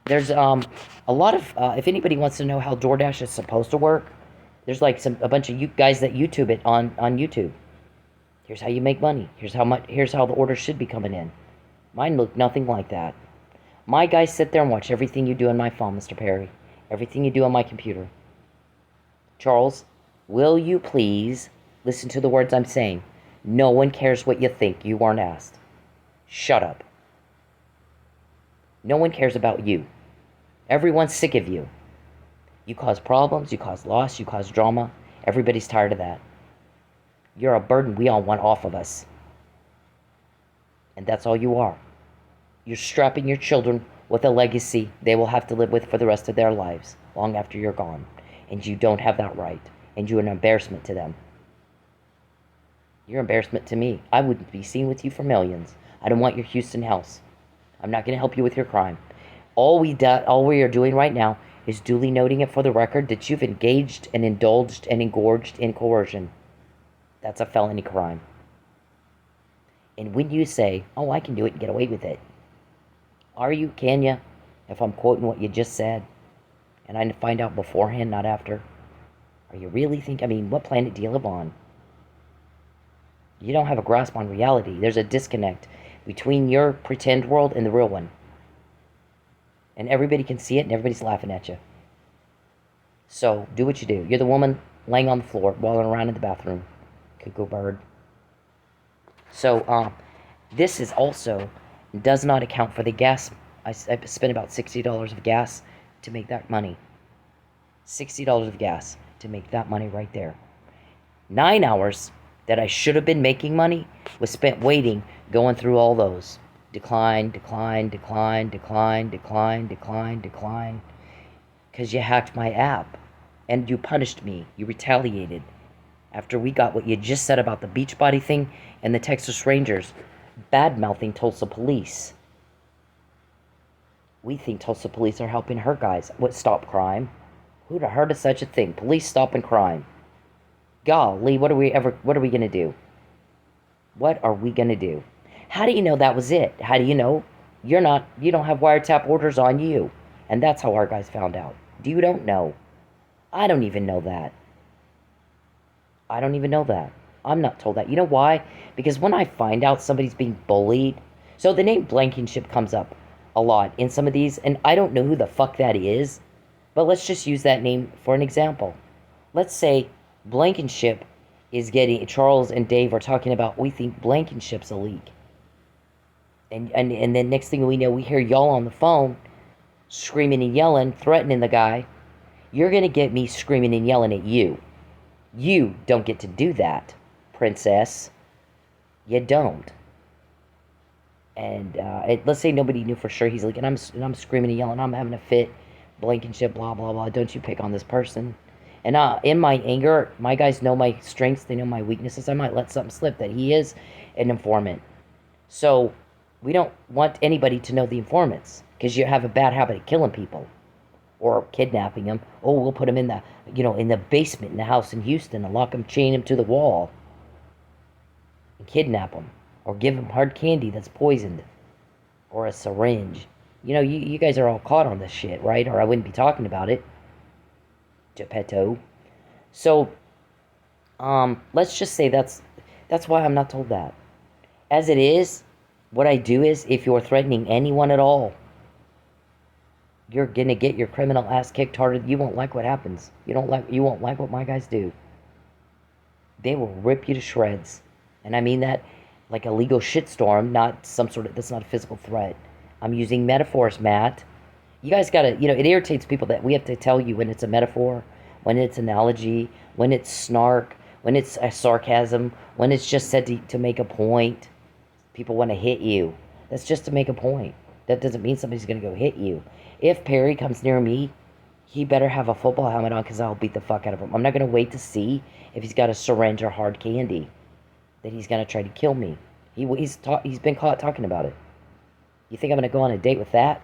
There's a lot of, if anybody wants to know how DoorDash is supposed to work, there's like a bunch of you guys that YouTube it on YouTube. Here's how you make money. Here's how the orders should be coming in. Mine look nothing like that. My guys sit there and watch everything you do on my phone, Mr. Perry. Everything you do on my computer. Charles, will you please listen to the words I'm saying? No one cares what you think. You weren't asked. Shut up. No one cares about you. Everyone's sick of you. You cause problems, you cause loss, you cause drama. Everybody's tired of that. You're a burden we all want off of us. And that's all you are. You're strapping your children with a legacy they will have to live with for the rest of their lives, long after you're gone. and you don't have that right, and you're an embarrassment to them. You're an embarrassment to me. I wouldn't be seen with you for millions. I don't want your Houston house. I'm not going to help you with your crime. All we are doing right now is duly noting it for the record that you've engaged and indulged and engorged in coercion. That's a felony crime. And when you say, oh, I can do it and get away with it, can you? If I'm quoting what you just said, and I find out beforehand, not after, are you really what planet do you live on? You don't have a grasp on reality. There's a disconnect between your pretend world and the real one. And everybody can see it, and everybody's laughing at you. So, do what you do. You're the woman laying on the floor, walling around in the bathroom. Cuckoo bird. So, this is also does not account for the gas. I spent about $60 of gas to make that money. $60 of gas to make that money right there. 9 hours that I should have been making money was spent waiting, going through all those. Decline. Because you hacked my app. And you punished me. You retaliated. After we got what you just said about the Beachbody thing and the Texas Rangers bad-mouthing Tulsa police. We think Tulsa police are helping her guys. Stop crime? Who'd have heard of such a thing? Police stopping crime. Golly, what are we going to do? What are we going to do? How do you know that was it? How do you know you don't have wiretap orders on you? And that's how our guys found out. You don't know. I don't even know that. I'm not told that. You know why? Because when I find out somebody's being bullied, so the name Blankenship comes up a lot in some of these, and I don't know who the fuck that is, but let's just use that name for an example. Let's say Blankenship is Charles and Dave are talking about, we think Blankenship's a leak. And then next thing we know, we hear y'all on the phone screaming and yelling, threatening the guy. You're going to get me screaming and yelling at you. You don't get to do that, princess. You don't. And let's say nobody knew for sure he's leaking. I'm screaming and yelling. I'm having a fit. Blankenship, blah, blah, blah. Don't you pick on this person. And in my anger, my guys know my strengths. They know my weaknesses. I might let something slip that he is an informant. So we don't want anybody to know the informants, because you have a bad habit of killing people or kidnapping them. Oh, we'll put them in the basement in the house in Houston and lock them, chain them to the wall and kidnap them, or give them hard candy that's poisoned, or a syringe. You guys are all caught on this shit, right? Or I wouldn't be talking about it. Geppetto. So, let's just say that's why I'm not told that. As it is, what I do is, if you're threatening anyone at all, you're gonna get your criminal ass kicked harder. You won't like what happens. You won't like what my guys do. They will rip you to shreds. And I mean that like a legal shitstorm, not that's not a physical threat. I'm using metaphors, Matt. You guys gotta, it irritates people that we have to tell you when it's a metaphor, when it's analogy, when it's snark, when it's a sarcasm, when it's just said to make a point. People want to hit you. That's just to make a point. That doesn't mean somebody's gonna go hit you. If Perry comes near me, he better have a football helmet on, because I'll beat the fuck out of him. I'm not gonna wait to see if he's got a syringe or hard candy that he's gonna try to kill me. He's been caught talking about it. You think I'm gonna go on a date with that?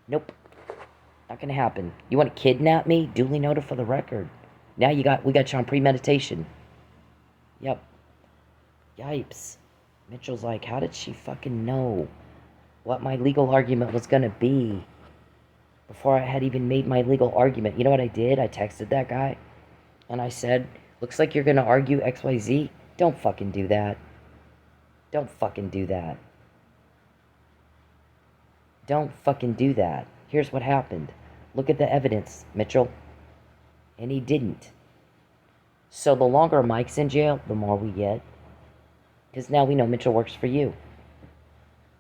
Nope. Not gonna happen. You want to kidnap me? Duly noted for the record. Now we got you on premeditation. Yep. Yipes. Mitchell's like, how did she fucking know what my legal argument was gonna be before I had even made my legal argument? You know what I did? I texted that guy and I said, looks like you're gonna argue XYZ. Don't fucking do that. Don't fucking do that. Don't fucking do that. Here's what happened. Look at the evidence, Mitchell. And he didn't. So the longer Mike's in jail, the more we get. Because now we know Mitchell works for you.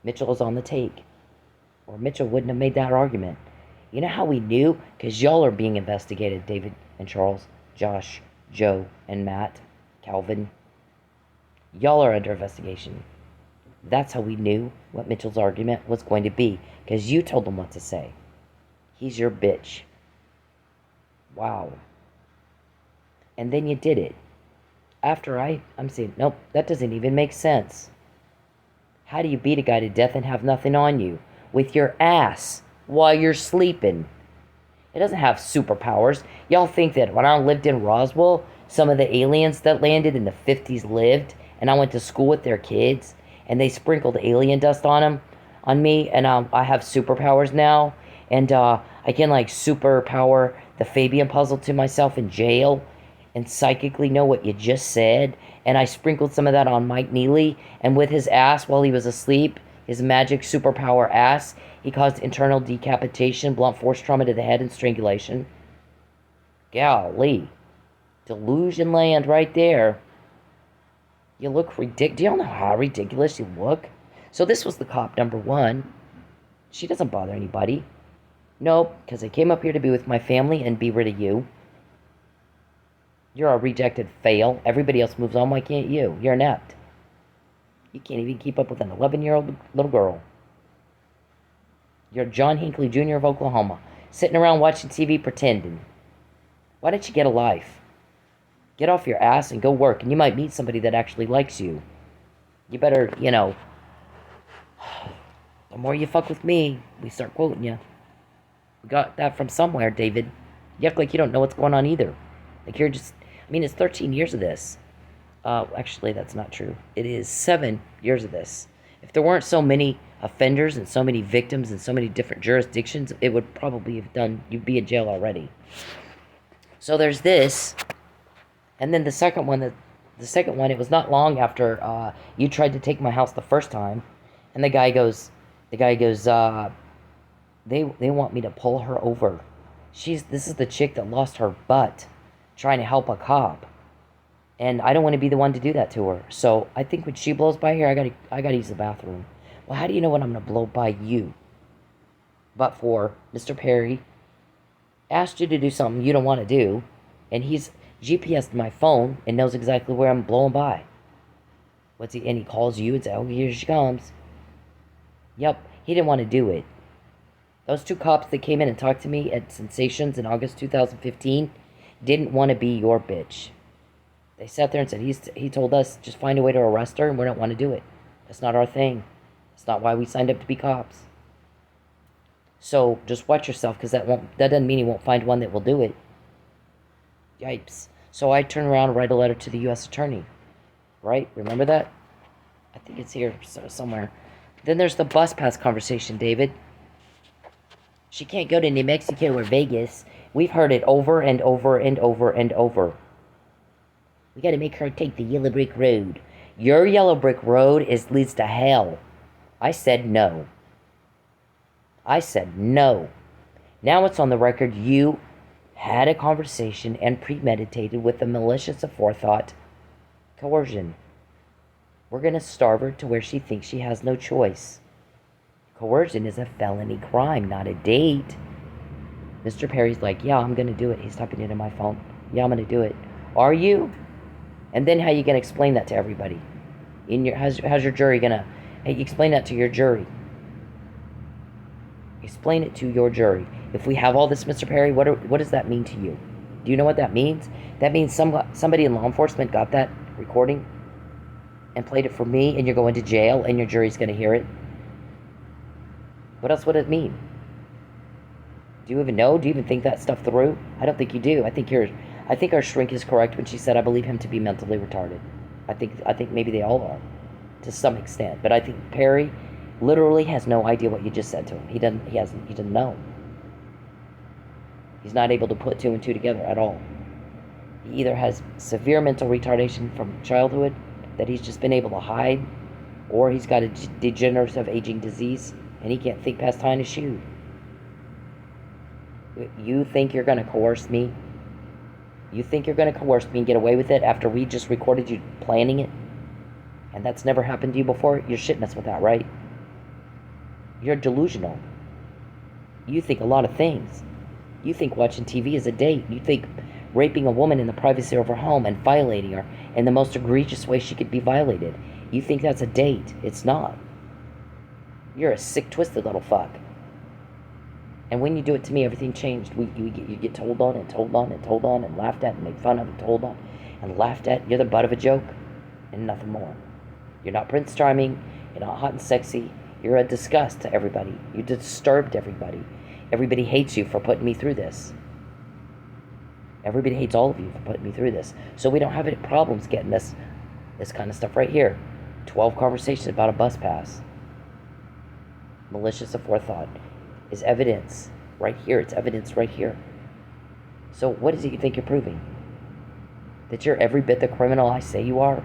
Mitchell is on the take. Or Mitchell wouldn't have made that argument. You know how we knew? Because y'all are being investigated, David and Charles, Josh, Joe, and Matt, Calvin. Y'all are under investigation. That's how we knew what Mitchell's argument was going to be. Because you told him what to say. He's your bitch. Wow. And then you did it. After I'm saying, nope, that doesn't even make sense. How do you beat a guy to death and have nothing on you? With your ass while you're sleeping. It doesn't have superpowers. Y'all think that when I lived in Roswell, some of the aliens that landed in the 50s lived, and I went to school with their kids, and they sprinkled alien dust on me, and I have superpowers now, and I can like superpower the Fabian puzzle to myself in jail, and psychically know what you just said, and I sprinkled some of that on Mike Neely, and with his ass while he was asleep, his magic superpower ass, he caused internal decapitation, blunt force trauma to the head, and strangulation. Golly. Delusion land right there. You look ridiculous. Do y'all know how ridiculous you look? So this was the cop number 1. She doesn't bother anybody. Nope, because I came up here to be with my family and be rid of you. You're a rejected fail. Everybody else moves on. Why can't you? You're inept. You can't even keep up with an 11-year-old little girl. You're John Hinckley Jr. of Oklahoma, sitting around watching TV pretending. Why don't you get a life? Get off your ass and go work, and you might meet somebody that actually likes you. You better, the more you fuck with me, we start quoting you. We got that from somewhere, David. You act like you don't know what's going on either. Like you're just, it's 13 years of this. Actually, that's not true. It is 7 years of this. If there weren't so many offenders and so many victims and so many different jurisdictions, it would probably have done, you'd be in jail already. So there's this, and then the second one, it was not long after you tried to take my house the first time, and the guy goes, they want me to pull her over. This is the chick that lost her butt trying to help a cop. And I don't want to be the one to do that to her. So I think when she blows by here, I gotta use the bathroom. Well, how do you know when I'm gonna blow by you? But for Mr. Perry asked you to do something you don't want to do, and he's GPS'd my phone and knows exactly where I'm blowing by. And he calls you and says, oh, here she comes. Yep, he didn't want to do it. Those 2 cops that came in and talked to me at Sensations in August 2015 didn't want to be your bitch. They sat there and said, he told us, just find a way to arrest her, and we don't want to do it. That's not our thing. That's not why we signed up to be cops. So just watch yourself, because that doesn't mean he won't find one that will do it. Yipes. So I turn around and write a letter to the U.S. Attorney. Right? Remember that? I think it's here somewhere. Then there's the bus pass conversation, David. She can't go to New Mexico or Vegas. We've heard it over and over and over and over. We gotta make her take the yellow brick road. Your yellow brick road leads to hell. I said no. I said no. Now it's on the record you had a conversation and premeditated with the malicious aforethought coercion. We're gonna starve her to where she thinks she has no choice. Coercion is a felony crime, not a date. Mr. Perry's like, yeah, I'm gonna do it. He's typing it in my phone. Yeah, I'm gonna do it. Are you? And then how you gonna explain that to everybody? How's your jury gonna? Hey, explain that to your jury. Explain it to your jury. If we have all this, Mr. Perry, what does that mean to you? Do you know what that means? That means somebody in law enforcement got that recording and played it for me, and you're going to jail, and your jury's gonna hear it. What else would it mean? Do you even know? Do you even think that stuff through? I don't think you do. I think our shrink is correct when she said I believe him to be mentally retarded. I think maybe they all are, to some extent. But I think Perry literally has no idea what you just said to him. He doesn't know. He's not able to put 2 and 2 together at all. He either has severe mental retardation from childhood that he's just been able to hide, or he's got a degenerative aging disease and he can't think past tying a shoe. You think you're going to coerce me? You think you're going to coerce me and get away with it after we just recorded you planning it? And that's never happened to you before? You're shitting us with that, right? You're delusional. You think a lot of things. You think watching TV is a date. You think raping a woman in the privacy of her home and violating her in the most egregious way she could be violated. You think that's a date. It's not. You're a sick, twisted little fuck. And when you do it to me, everything changed. You get told on and told on and told on and laughed at and made fun of and told on and laughed at. You're the butt of a joke and nothing more. You're not Prince Charming. You're not hot and sexy. You're a disgust to everybody. You disturbed everybody. Everybody hates you for putting me through this. Everybody hates all of you for putting me through this. So we don't have any problems getting this kind of stuff right here. 12 conversations about a bus pass. Malicious aforethought is evidence right here. It's evidence right here. So what is it you think you're proving? That you're every bit the criminal I say you are?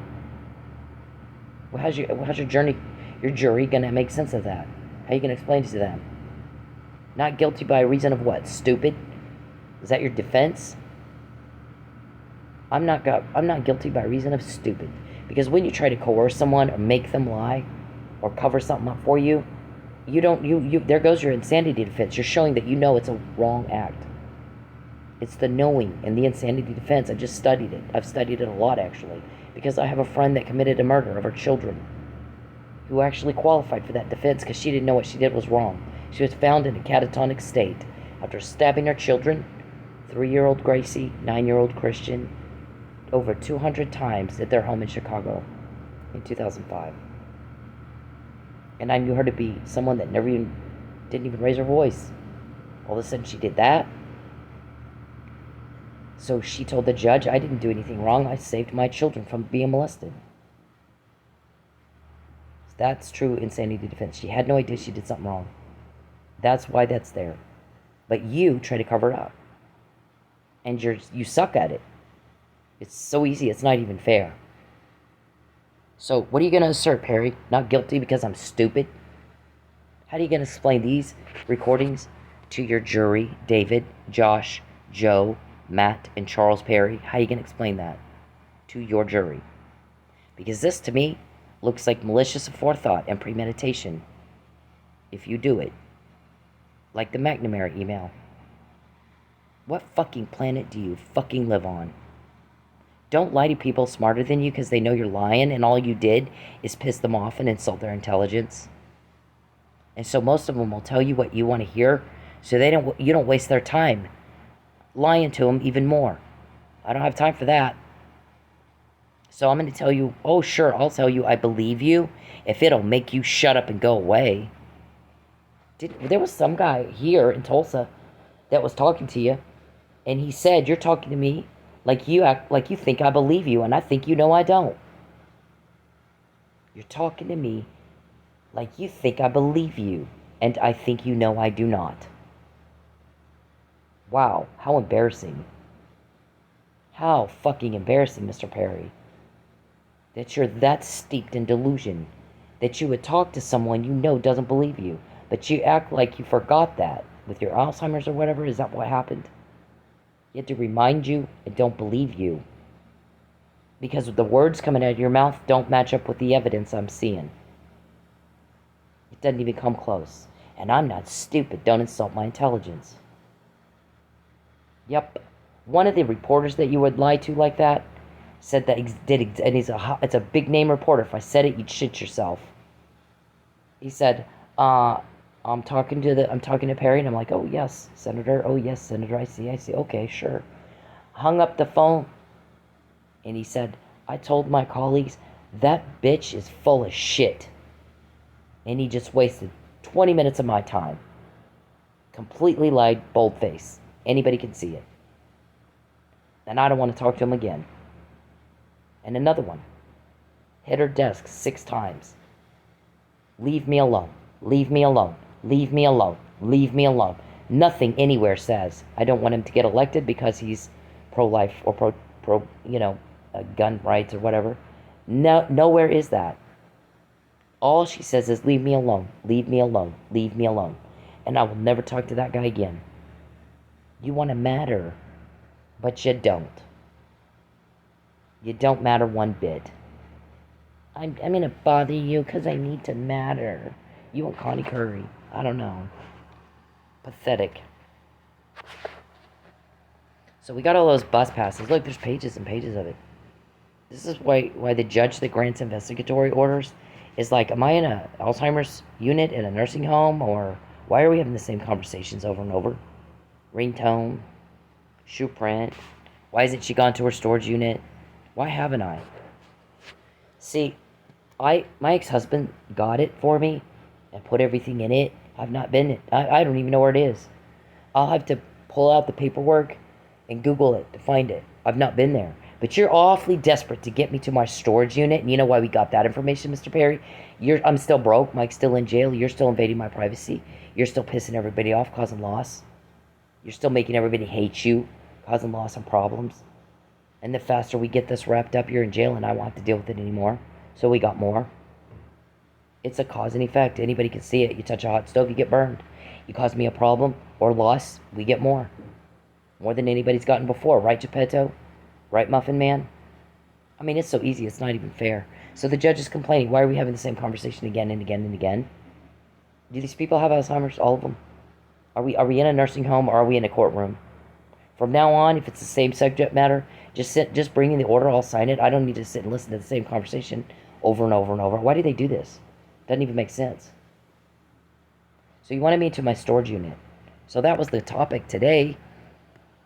Well, how's your jury gonna make sense of that? How are you gonna explain it to them? Not guilty by reason of what? Stupid? Is that your defense? I'm not guilty by reason of stupid. Because when you try to coerce someone or make them lie or cover something up for you, there goes your insanity defense. You're showing that you know it's a wrong act. It's the knowing and the insanity defense. I just studied it. I've studied it a lot, actually, because I have a friend that committed a murder of her children who actually qualified for that defense because she didn't know what she did was wrong. She was found in a catatonic state after stabbing her children, 3-year-old Gracie, 9-year-old Christian, over 200 times at their home in Chicago in 2005. And I knew her to be someone that didn't even raise her voice. All of a sudden she did that. So she told the judge, I didn't do anything wrong. I saved my children from being molested. That's true insanity defense. She had no idea she did something wrong. That's why that's there. But you try to cover it up. And you suck at it. It's so easy, it's not even fair. So what are you going to assert, Perry? Not guilty because I'm stupid? How are you going to explain these recordings to your jury, David, Josh, Joe, Matt, and Charles Perry? How are you going to explain that to your jury? Because this, to me, looks like malicious aforethought and premeditation. If you do it. Like the McNamara email. What fucking planet do you fucking live on? Don't lie to people smarter than you because they know you're lying and all you did is piss them off and insult their intelligence. And so most of them will tell you what you want to hear so you don't waste their time lying to them even more. I don't have time for that. So I'm going to tell you, oh sure, I'll tell you I believe you if it'll make you shut up and go away. There was some guy here in Tulsa that was talking to you and he said, you're talking to me like you think I believe you, and I think you know I don't. You're talking to me like you think I believe you, and I think you know I do not. Wow, how embarrassing. How fucking embarrassing, Mr. Perry. That you're that steeped in delusion. That you would talk to someone you know doesn't believe you, but you act like you forgot that with your Alzheimer's or whatever. Is that what happened? You have to remind you and don't believe you. Because the words coming out of your mouth don't match up with the evidence I'm seeing. It doesn't even come close. And I'm not stupid. Don't insult my intelligence. Yep. One of the reporters that you would lie to like that said that it's a big name reporter. If I said it, you'd shit yourself. He said, I'm talking to Perry, and I'm like, oh, yes, Senator. Oh, yes, Senator. I see. Okay, sure. Hung up the phone, and he said, I told my colleagues, that bitch is full of shit. And he just wasted 20 minutes of my time. Completely lied, bold-faced. Anybody can see it. And I don't want to talk to him again. And another one. Hit her desk 6 times. Leave me alone. Leave me alone. Leave me alone. Leave me alone. Nothing anywhere says I don't want him to get elected because he's pro-life or pro gun rights or whatever. No, nowhere is that. All she says is leave me alone. Leave me alone. Leave me alone. And I will never talk to that guy again. You want to matter, but you don't. You don't matter one bit. I'm going to bother you because I need to matter. You and Connie Curry. I don't know. Pathetic. So we got all those bus passes. Look, there's pages and pages of it. This is why the judge that grants investigatory orders is like, am I in a Alzheimer's unit in a nursing home or Why are we having the same conversations over and over? Ringtone, shoe print. Why hasn't she gone to her storage unit? Why haven't I? See, my ex-husband got it for me and put everything in it. I've not been it. I don't even know where it is. I'll have to pull out the paperwork and Google it to find it. I've not been there. But you're awfully desperate to get me to my storage unit. And you know why we got that information, Mr. Perry? I'm still broke. Mike's still in jail. You're still invading my privacy. You're still pissing everybody off, causing loss. You're still making everybody hate you, causing loss and problems. And the faster we get this wrapped up, you're in jail and I won't have to deal with it anymore. So we got more. It's a cause and effect. Anybody can see it. You touch a hot stove, you get burned. You cause me a problem or loss, we get more. More than anybody's gotten before. Right, Geppetto? Right, Muffin Man? I mean, it's so easy, it's not even fair. So the judge is complaining. Why are we having the same conversation again and again and again? Do these people have Alzheimer's? All of them? Are we in a nursing home or are we in a courtroom? From now on, if it's the same subject matter, just bring in the order, I'll sign it. I don't need to sit and listen to the same conversation over and over and over. Why do they do this? Doesn't even make sense. So you wanted me to my storage unit. So that was the topic today.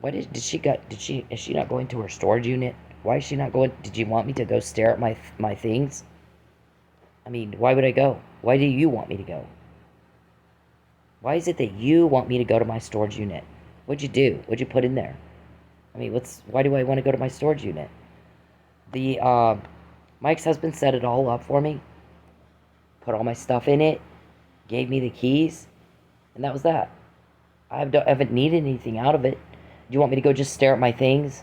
Why is she not going to her storage unit? Why is she not going? Did you want me to go stare at my things? I mean, why would I go? Why do you want me to go? Why is it that you want me to go to my storage unit? What'd you do? What'd you put in there? I mean, why do I want to go to my storage unit? My ex-husband set it all up for me. Put all my stuff in it. Gave me the keys. And that was that. I haven't needed anything out of it. Do you want me to go just stare at my things?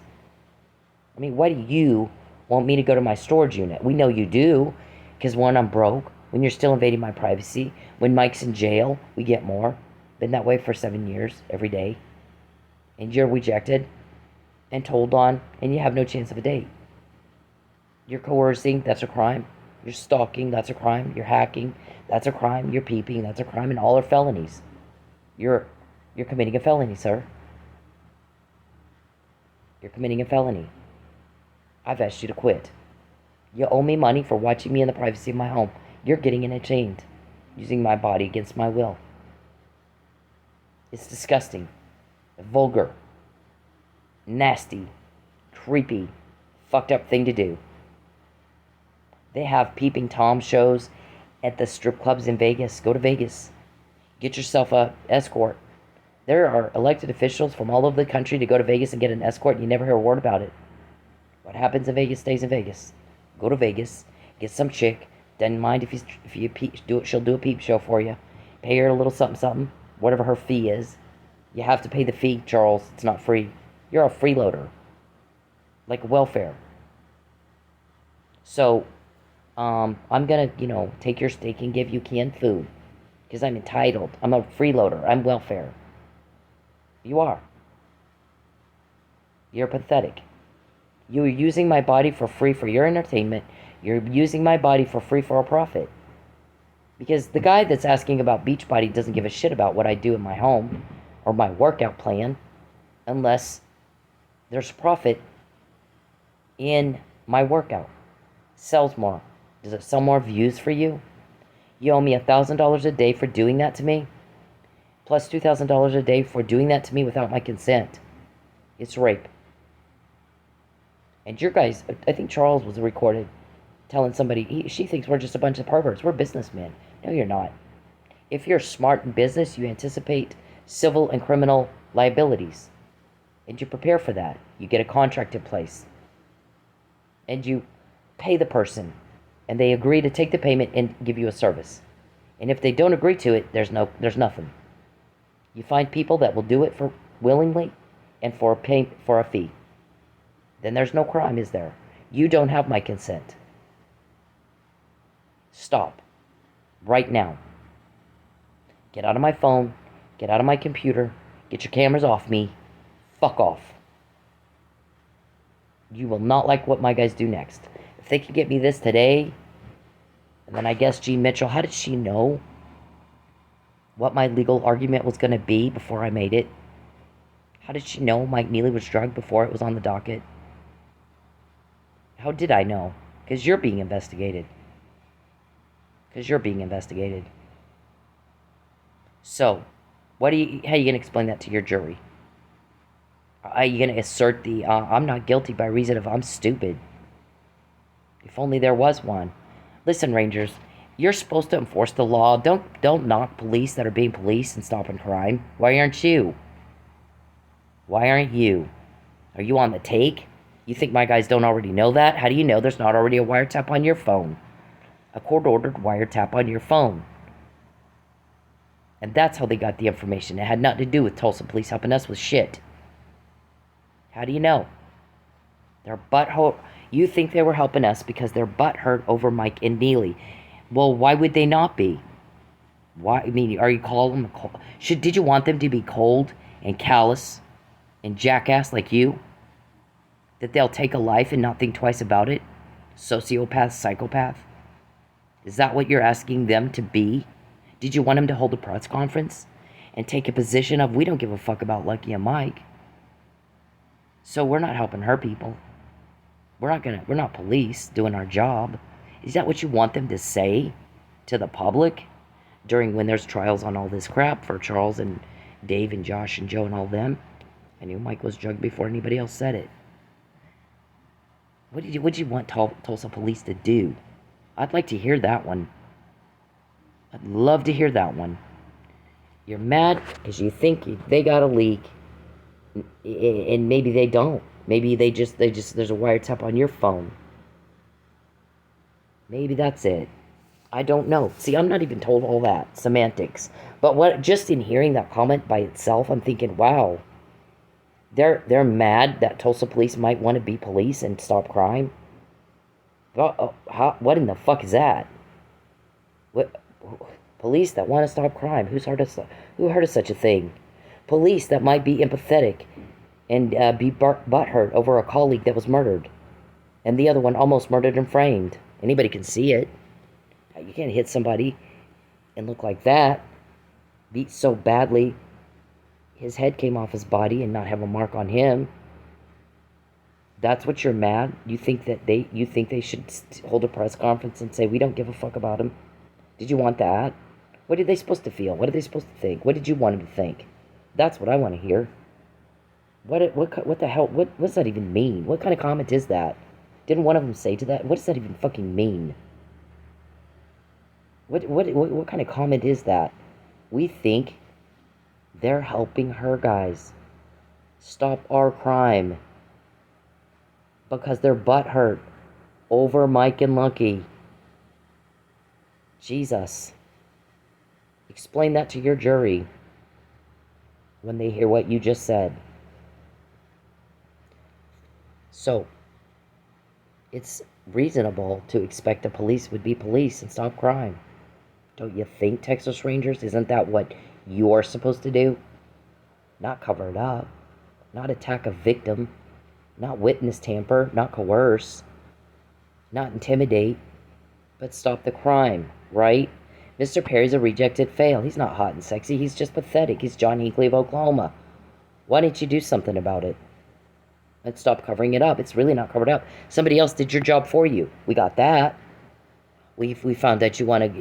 I mean, why do you want me to go to my storage unit? We know you do. Because one, I'm broke. When you're still invading my privacy. When Mike's in jail, we get more. Been that way for 7 years, every day. And you're rejected and told on, and you have no chance of a date. You're coercing, that's a crime. You're stalking, that's a crime. You're hacking, that's a crime. You're peeping, that's a crime, and all are felonies. You're committing a felony, sir. You're committing a felony. I've asked you to quit. You owe me money for watching me in the privacy of my home. You're getting entertained, using my body against my will. It's disgusting, vulgar, nasty, creepy, fucked up thing to do. They have peeping Tom shows at the strip clubs in Vegas. Go to Vegas. Get yourself a escort. There are elected officials from all over the country to go to Vegas and get an escort, and you never hear a word about it. What happens in Vegas stays in Vegas. Go to Vegas, get some chick. Doesn't mind if you do it. She'll do a peep show for you. Pay her a little something, something, whatever her fee is. You have to pay the fee, Charles. It's not free. You're a freeloader, like welfare. So, I'm gonna, take your steak and give you canned food, because I'm entitled. I'm a freeloader. I'm welfare. You are. You're pathetic. You're using my body for free for your entertainment. You're using my body for free for a profit. Because the guy that's asking about Beachbody doesn't give a shit about what I do in my home or my workout plan unless there's profit in my workout. Sells more. Does it sell more views for you? You owe me $1,000 a day for doing that to me, plus $2,000 a day for doing that to me without my consent. It's rape. And your guys, I think Charles was recorded telling somebody, she thinks we're just a bunch of perverts. We're businessmen. No, you're not. If you're smart in business, you anticipate civil and criminal liabilities. And you prepare for that. You get a contract in place. And you pay the person. And they agree to take the payment and give you a service. And if they don't agree to it, there's nothing. You find people that will do it for willingly and for a fee. Then there's no crime, is there? You don't have my consent. Stop. Right now. Get out of my phone. Get out of my computer. Get your cameras off me. Fuck off. You will not like what my guys do next. If they can get me this today, and then I guess Jean Mitchell, how did she know what my legal argument was going to be before I made it? How did she know Mike Neely was drugged before it was on the docket? How did I know? Because you're being investigated. So, how are you going to explain that to your jury? Are you going to assert I'm not guilty by reason of I'm stupid? If only there was one. Listen, Rangers, you're supposed to enforce the law. Don't knock police that are being police and stopping crime. Why aren't you? Why aren't you? Are you on the take? You think my guys don't already know that? How do you know there's not already a wiretap on your phone? A court-ordered wiretap on your phone. And that's how they got the information. It had nothing to do with Tulsa police helping us with shit. How do you know? Their butthurt. You think they were helping us because they're butthurt over Mike and Neely. Well, why would they not be? Why? I mean, are you calling them cold? Did you want them to be cold and callous and jackass like you? That they'll take a life and not think twice about it? Sociopath, psychopath? Is that what you're asking them to be? Did you want them to hold a press conference and take a position of, we don't give a fuck about Lucky and Mike, so we're not helping her people. We're not police doing our job. Is that what you want them to say to the public when there's trials on all this crap for Charles and Dave and Josh and Joe and all them? I knew Mike was drugged before anybody else said it. What did you want Tulsa police to do? I'd like to hear that one. I'd love to hear that one. You're mad because you think they got a leak, and maybe they don't. Maybe they just there's a wiretap on your phone. Maybe that's it. I don't know. See, I'm not even told all that semantics. But just in hearing that comment by itself, I'm thinking, wow. They're mad that Tulsa police might want to be police and stop crime. What in the fuck is that? What police that want to stop crime? Who heard of such a thing? Police that might be empathetic and be butthurt over a colleague that was murdered, and the other one almost murdered and framed. Anybody can see it. You can't hit somebody and look like that, beat so badly his head came off his body and not have a mark on him. That's what you're mad? You think they should hold a press conference and say, we don't give a fuck about him? Did you want that? What are they supposed to feel? What are they supposed to think? What did you want them to think? That's what I want to hear. What the hell? What does that even mean? What kind of comment is that? Didn't one of them say to that? What does that even fucking mean? What kind of comment is that? We think they're helping her guys stop our crime because they're butthurt over Mike and Lucky. Jesus. Explain that to your jury when they hear what you just said. So, it's reasonable to expect the police would be police and stop crime. Don't you think, Texas Rangers? Isn't that what you're supposed to do? Not cover it up. Not attack a victim. Not witness tamper. Not coerce. Not intimidate. But stop the crime, right? Mr. Perry's a rejected fail. He's not hot and sexy. He's just pathetic. He's John Hinckley of Oklahoma. Why didn't you do something about it? Let's stop covering it up. It's really not covered up. Somebody else did your job for you. We got that. We found that you want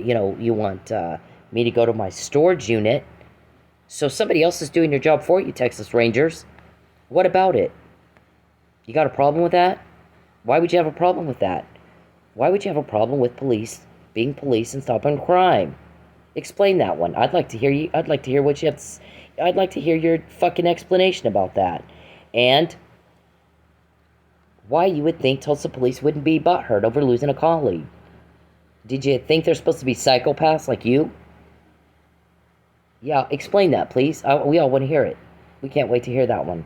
me to go to my storage unit. So somebody else is doing your job for you, Texas Rangers. What about it? You got a problem with that? Why would you have a problem with that? Why would you have a problem with police being police and stopping crime? Explain that one. I'd like to hear you. I'd like to hear what you have to say. I'd like to hear your fucking explanation about that. And why you would think Tulsa police wouldn't be butthurt over losing a colleague. Did you think they're supposed to be psychopaths like you? Yeah, explain that, please. We all want to hear it. We can't wait to hear that one.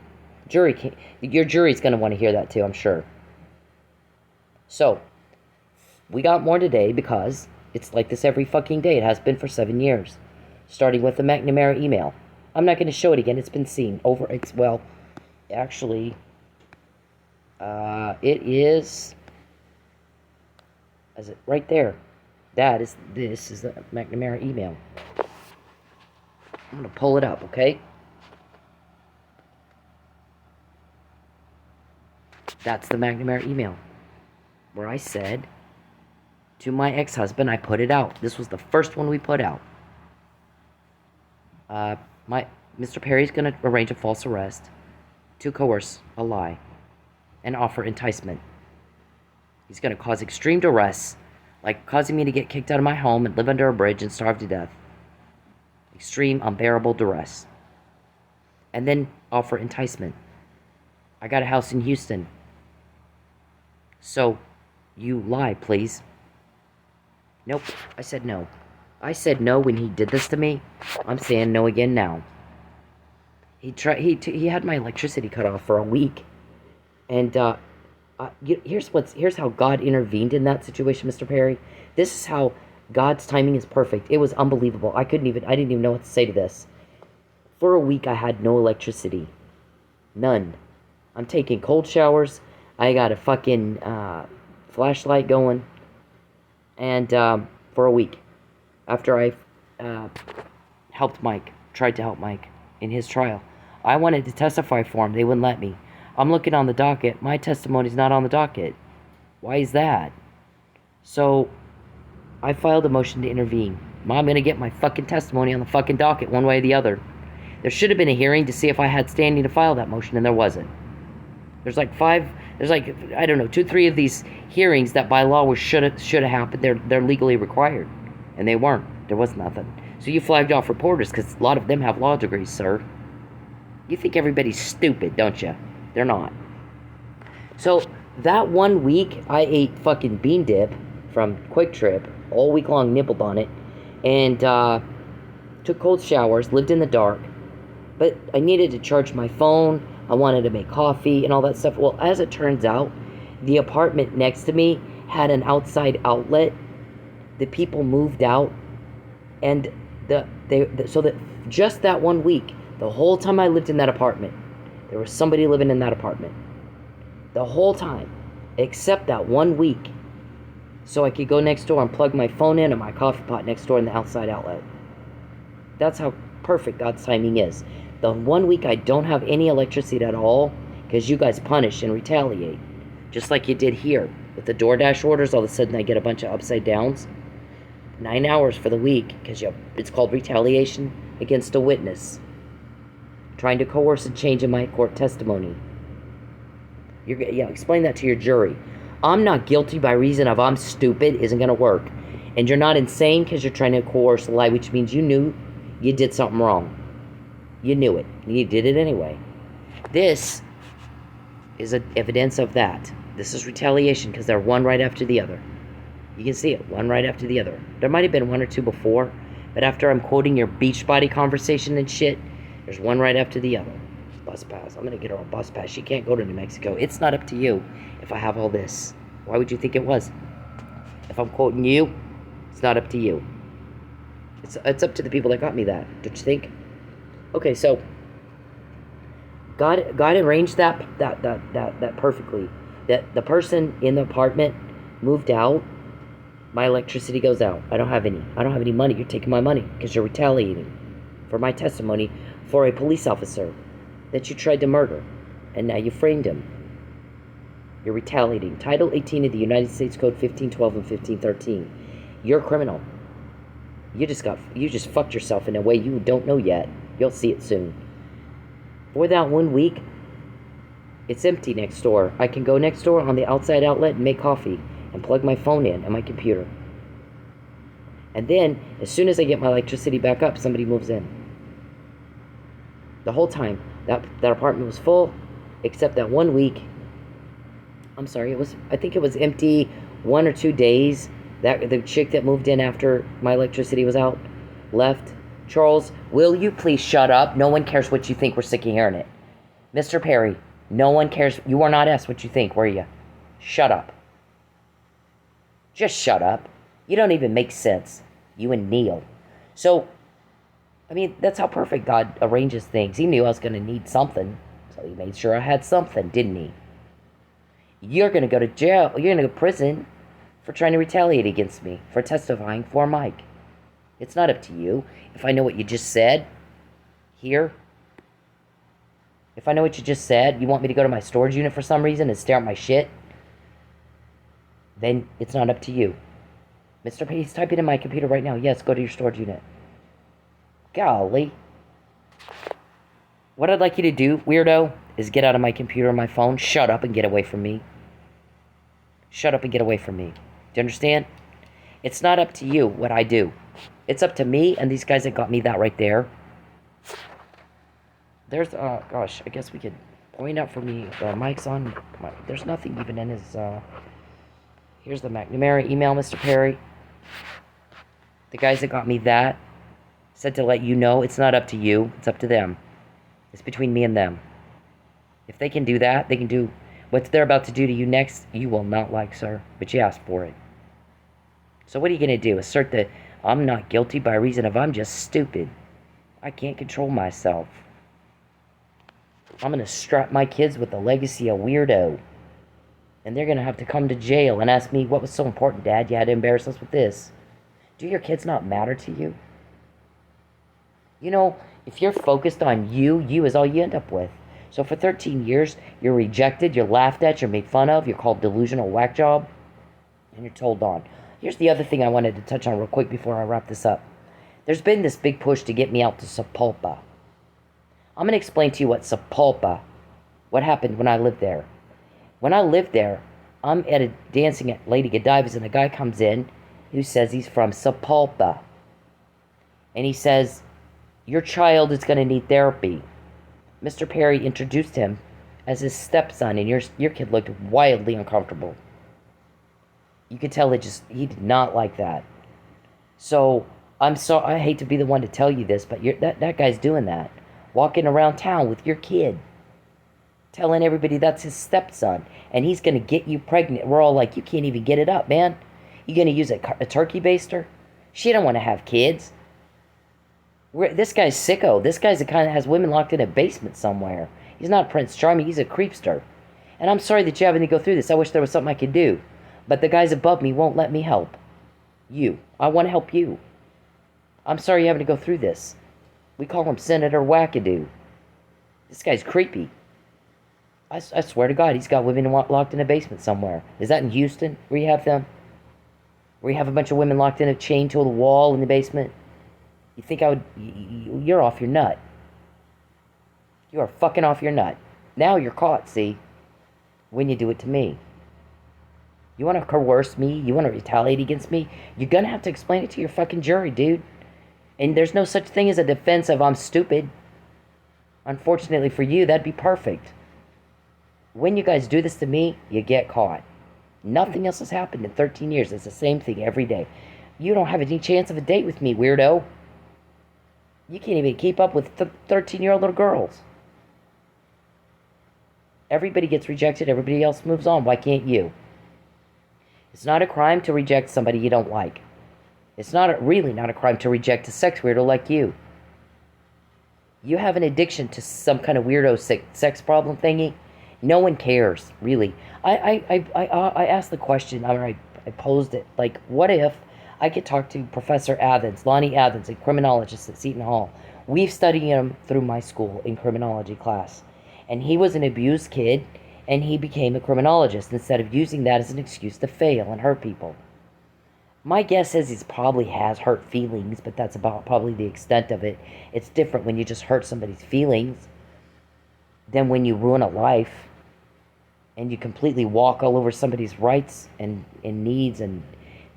Your jury's going to want to hear that too, I'm sure. So, we got more today because it's like this every fucking day. It has been for 7 years. Starting with the McNamara email. I'm not going to show it again. It's been seen over. Actually, it is it right there. This is the McNamara email. I'm going to pull it up, okay? That's the McNamara email. Where I said to my ex-husband, I put it out. This was the first one we put out. Mr. Perry's going to arrange a false arrest to coerce a lie and offer enticement. He's going to cause extreme duress, like causing me to get kicked out of my home and live under a bridge and starve to death. Extreme, unbearable duress. And then offer enticement. I got a house in Houston. So, you lie, please. Nope, I said no. I said no when he did this to me. I'm saying no again now. He had my electricity cut off for a week. And, here's how God intervened in that situation, Mr. Perry. This is how God's timing is perfect. It was unbelievable. I didn't even know what to say to this. For a week, I had no electricity. None. I'm taking cold showers. I got a fucking flashlight going. And for a week, after I tried to help Mike in his trial, I wanted to testify for him. They wouldn't let me. I'm looking on the docket. My testimony's not on the docket. Why is that? So, I filed a motion to intervene. I'm going to get my fucking testimony on the fucking docket one way or the other. There should have been a hearing to see if I had standing to file that motion, and there wasn't. There's like 2, 3 of these hearings that by law should have happened. They're legally required, and they weren't. There was nothing. So you flagged off reporters because a lot of them have law degrees, sir. You think everybody's stupid, don't you? They're not. So that 1 week, I ate fucking bean dip from Quick Trip all week long, nibbled on it, and took cold showers, lived in the dark. But I needed to charge my phone. I wanted to make coffee and all that stuff. Well, as it turns out, the apartment next to me had an outside outlet. The people moved out, and so that just that 1 week, the whole time I lived in that apartment, there was somebody living in that apartment. The whole time, except that 1 week, so I could go next door and plug my phone in and my coffee pot next door in the outside outlet. That's how perfect God's timing is. The 1 week I don't have any electricity at all, because you guys punish and retaliate. Just like you did here. With the DoorDash orders, all of a sudden I get a bunch of upside downs. 9 hours for the week, because it's called retaliation against a witness. Trying to coerce a change in my court testimony. Explain that to your jury. I'm not guilty by reason of I'm stupid isn't going to work. And you're not insane because you're trying to coerce a lie, which means you knew you did something wrong. You knew it. You did it anyway. This is evidence of that. This is retaliation because they're one right after the other. You can see it, one right after the other. There might have been 1 or 2 before, but after I'm quoting your Beachbody conversation and shit, there's one right after the other. Bus pass. I'm going to get her a bus pass. She can't go to New Mexico. It's not up to you if I have all this. Why would you think it was? If I'm quoting you, it's not up to you. It's up to the people that got me that. Don't you think? Okay, so God arranged that perfectly. That the person in the apartment moved out, my electricity goes out. I don't have any money. You're taking my money because you're retaliating for my testimony for a police officer that you tried to murder, and now you framed him. You're retaliating. Title 18 of the United States Code 1512 and 1513. You're a criminal. You just fucked yourself in a way you don't know yet. You'll see it soon. For that 1 week, it's empty next door. I can go next door on the outside outlet and make coffee and plug my phone in and my computer. And then, as soon as I get my electricity back up, somebody moves in. The whole time, that apartment was full, except that 1 week. I'm sorry, I think it was empty 1 or 2 days. That the chick that moved in after my electricity was out left. Charles, will you please shut up? No one cares what you think. We're sick of hearing it. Mr. Perry, no one cares. You are not asked what you think, were you? Shut up. Just shut up. You don't even make sense. You and Neil. So, I mean, that's how perfect God arranges things. He knew I was going to need something. So he made sure I had something, didn't he? You're going to go to jail. You're going to go to prison for trying to retaliate against me. For testifying for Mike. It's not up to you. If I know what you just said here, if I know what you just said, you want me to go to my storage unit for some reason and stare at my shit, then it's not up to you. Mr. P, he's typing in my computer right now. Yes, go to your storage unit. Golly. What I'd like you to do, weirdo, is get out of my computer and my phone. Shut up and get away from me. Shut up and get away from me. Do you understand? It's not up to you what I do. It's up to me and these guys that got me that right there. There's, gosh, I guess we could point out for me. The mic's on. There's nothing even in his, here's the McNamara email, Mr. Perry. The guys that got me that said to let you know it's not up to you. It's up to them. It's between me and them. If they can do that, they can do what they're about to do to you next. You will not like, sir, but you asked for it. So what are you going to do? Assert that I'm not guilty by reason of I'm just stupid. I can't control myself. I'm going to strap my kids with the legacy of weirdo. And they're going to have to come to jail and ask me, what was so important, Dad? You had to embarrass us with this. Do your kids not matter to you? You know, if you're focused on you is all you end up with. So for 13 years, you're rejected, you're laughed at, you're made fun of, you're called delusional whack job, and you're told on. Here's the other thing I wanted to touch on real quick before I wrap this up. There's been this big push to get me out to Sepulpa. I'm going to explain to you what Sepulpa, what happened when I lived there. When I lived there, I'm at a dancing at Lady Godiva's, and a guy comes in who says he's from Sepulpa. And he says, your child is going to need therapy. Mr. Perry introduced him as his stepson, and your kid looked wildly uncomfortable. You could tell he did not like that. So, I hate to be the one to tell you this, but that guy's doing that. Walking around town with your kid. Telling everybody that's his stepson. And he's going to get you pregnant. We're all like, you can't even get it up, man. You going to use a turkey baster? She don't want to have kids. This guy's sicko. This guy's the kind that has women locked in a basement somewhere. He's not Prince Charming. He's a creepster. And I'm sorry that you're having to go through this. I wish there was something I could do. But the guys above me won't let me help you. I want to help you. I'm sorry you're having to go through this. We call him Senator Wackadoo. This guy's creepy. I swear to God, he's got women locked in a basement somewhere. Is that in Houston, where you have them? Where you have a bunch of women locked in a chain to the wall in the basement? You think I would... You're off your nut. You are fucking off your nut. Now you're caught, see? When you do it to me. You want to coerce me? You want to retaliate against me? You're going to have to explain it to your fucking jury, dude. And there's no such thing as a defense of I'm stupid. Unfortunately for you, that'd be perfect. When you guys do this to me, you get caught. Nothing else has happened in 13 years. It's the same thing every day. You don't have any chance of a date with me, weirdo. You can't even keep up with 13-year-old little girls. Everybody gets rejected. Everybody else moves on. Why can't you? It's not a crime to reject somebody you don't like. It's really not a crime to reject a sex weirdo like you. You have an addiction to some kind of weirdo sex problem thingy. No one cares, really. I asked the question, I posed it, like, what if I could talk to Professor Athens, Lonnie Athens, a criminologist at Seton Hall. We've studied him through my school in criminology class. And he was an abused kid, and he became a criminologist instead of using that as an excuse to fail and hurt people. My guess is he probably has hurt feelings, but that's about probably the extent of it. It's different when you just hurt somebody's feelings than when you ruin a life and you completely walk all over somebody's rights and needs and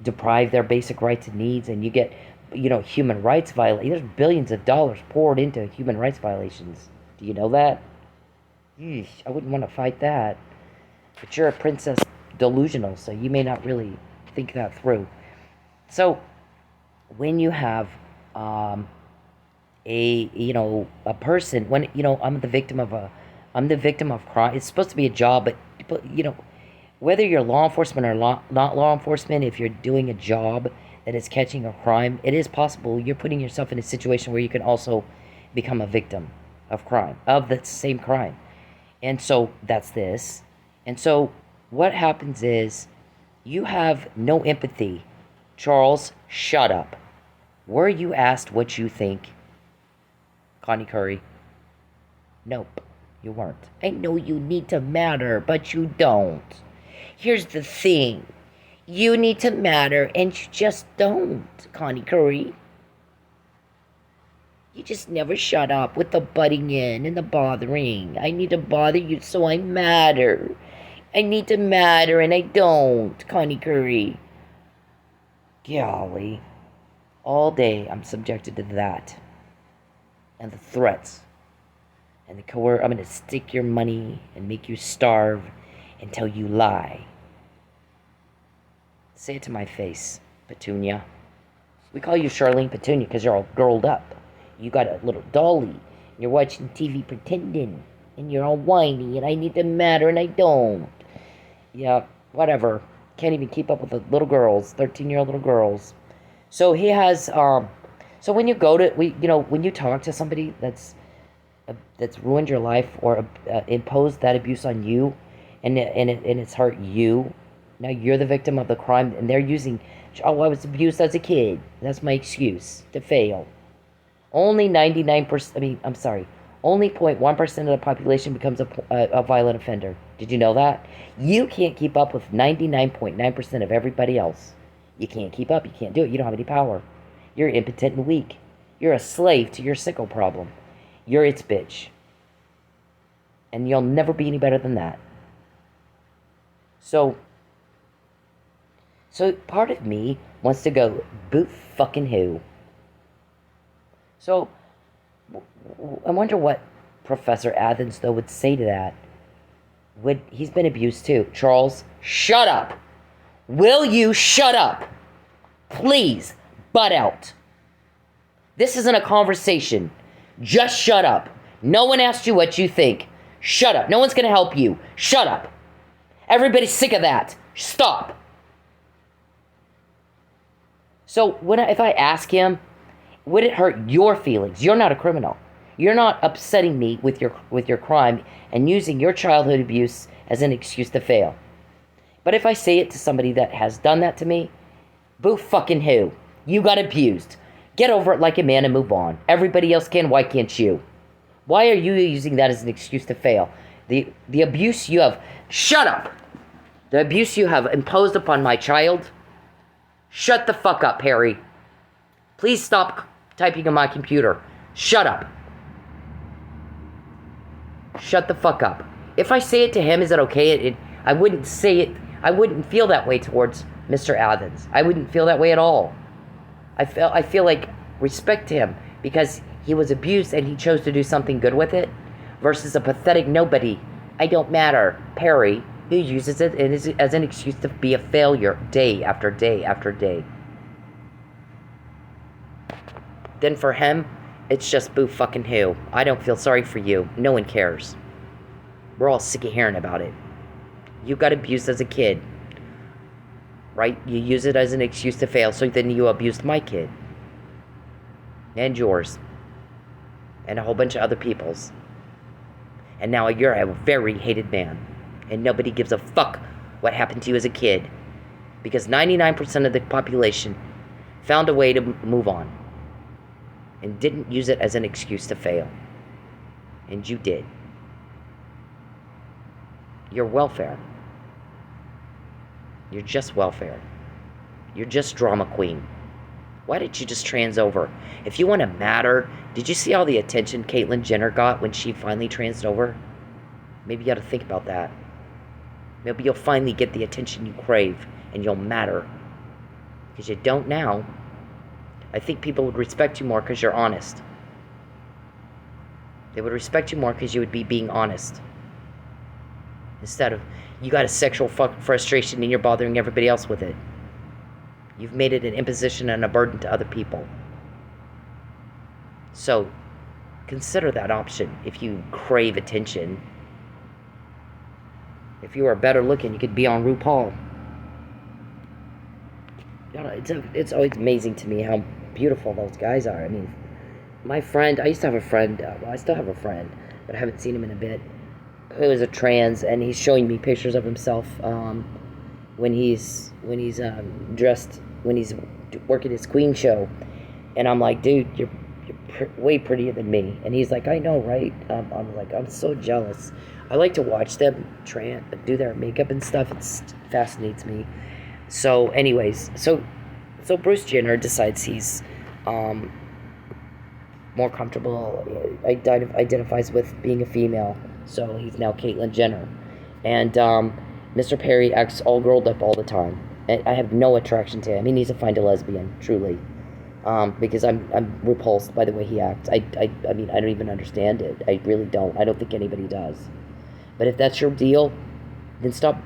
deprive their basic rights and needs, and you get, human rights violations. There's billions of dollars poured into human rights violations. Do you know that? Yeesh, I wouldn't want to fight that. But you're a princess delusional, so you may not really think that through. So, when you have a person, when, I'm the victim of crime. It's supposed to be a job, but whether you're law enforcement or not law enforcement, if you're doing a job that is catching a crime, it is possible you're putting yourself in a situation where you can also become a victim of crime, of the same crime. And so that's this. And so what happens is you have no empathy. Charles, shut up. Were you asked what you think, Connie Curry? Nope, you weren't. I know you need to matter, but you don't. Here's the thing. You need to matter, and you just don't, Connie Curry. You just never shut up with the butting in and the bothering. I need to bother you so I matter. I need to matter and I don't, Connie Curry. Golly. All day I'm subjected to that. And the threats. And the coercion. I'm going to stick your money and make you starve until you lie. Say it to my face, Petunia. We call you Charlene Petunia because you're all girled up. You got a little dolly. You're watching TV pretending. And you're all whiny. And I need to matter and I don't. Yeah, whatever. Can't even keep up with the little girls. 13-year-old little girls. So he has... So when you go to... when you talk to somebody that's ruined your life or imposed that abuse on you, and it's hurt you, now you're the victim of the crime, and they're using, I was abused as a kid. That's my excuse to fail. Only 99%, only 0.1% of the population becomes a violent offender. Did you know that? You can't keep up with 99.9% of everybody else. You can't keep up. You can't do it. You don't have any power. You're impotent and weak. You're a slave to your sicko problem. You're its bitch. And you'll never be any better than that. So part of me wants to go, boot fucking who? So, I wonder what Professor Athens, though, would say to that. He's been abused, too. Charles, shut up! Will you shut up? Please, butt out. This isn't a conversation. Just shut up. No one asked you what you think. Shut up. No one's going to help you. Shut up. Everybody's sick of that. Stop. So if I ask him, would it hurt your feelings? You're not a criminal. You're not upsetting me with your crime and using your childhood abuse as an excuse to fail. But if I say it to somebody that has done that to me, boo fucking who? You got abused. Get over it like a man and move on. Everybody else can, why can't you? Why are you using that as an excuse to fail? The abuse you have... Shut up! The abuse you have imposed upon my child... Shut the fuck up, Harry. Please stop typing on my computer. Shut up. Shut the fuck up. If I say it to him, is it okay? I wouldn't say it... I wouldn't feel that way towards Mr. Athens. I wouldn't feel that way at all. I feel like respect to him because he was abused and he chose to do something good with it versus a pathetic nobody. I don't matter, Perry, who uses it as an excuse to be a failure day after day after day. Then for him, it's just boo fucking who. I don't feel sorry for you. No one cares. We're all sick of hearing about it. You got abused as a kid. Right? You use it as an excuse to fail, so then you abused my kid. And yours. And a whole bunch of other people's. And now you're a very hated man. And nobody gives a fuck what happened to you as a kid. Because 99% of the population found a way to move on. And didn't use it as an excuse to fail. And you did. You're welfare. You're just welfare. You're just drama queen. Why didn't you just trans over? If you want to matter, did you see all the attention Caitlyn Jenner got when she finally transed over? Maybe you got to think about that. Maybe you'll finally get the attention you crave and you'll matter. Because you don't now. I think people would respect you more because you're honest. They would respect you more because you would be being honest. Instead of, you got a sexual frustration and you're bothering everybody else with it. You've made it an imposition and a burden to other people. So, consider that option if you crave attention. If you were better looking, you could be on RuPaul. You know, it's always amazing to me how beautiful those guys are. I mean, my friend, I used to have a friend, well, I still have a friend, but I haven't seen him in a bit, who is a trans, and he's showing me pictures of himself when he's dressed, when he's working his queen show, and I'm like, dude, you're way prettier than me, and he's like, I know, right? I'm like, I'm so jealous. I like to watch them do their makeup and stuff. It fascinates me. So, anyways, so Bruce Jenner decides he's more comfortable, identifies with being a female. So he's now Caitlyn Jenner. And Mr. Perry acts all girled up all the time. And I have no attraction to him. He needs to find a lesbian, truly. Because I'm repulsed by the way he acts. I mean, I don't even understand it. I really don't. I don't think anybody does. But if that's your deal, then stop,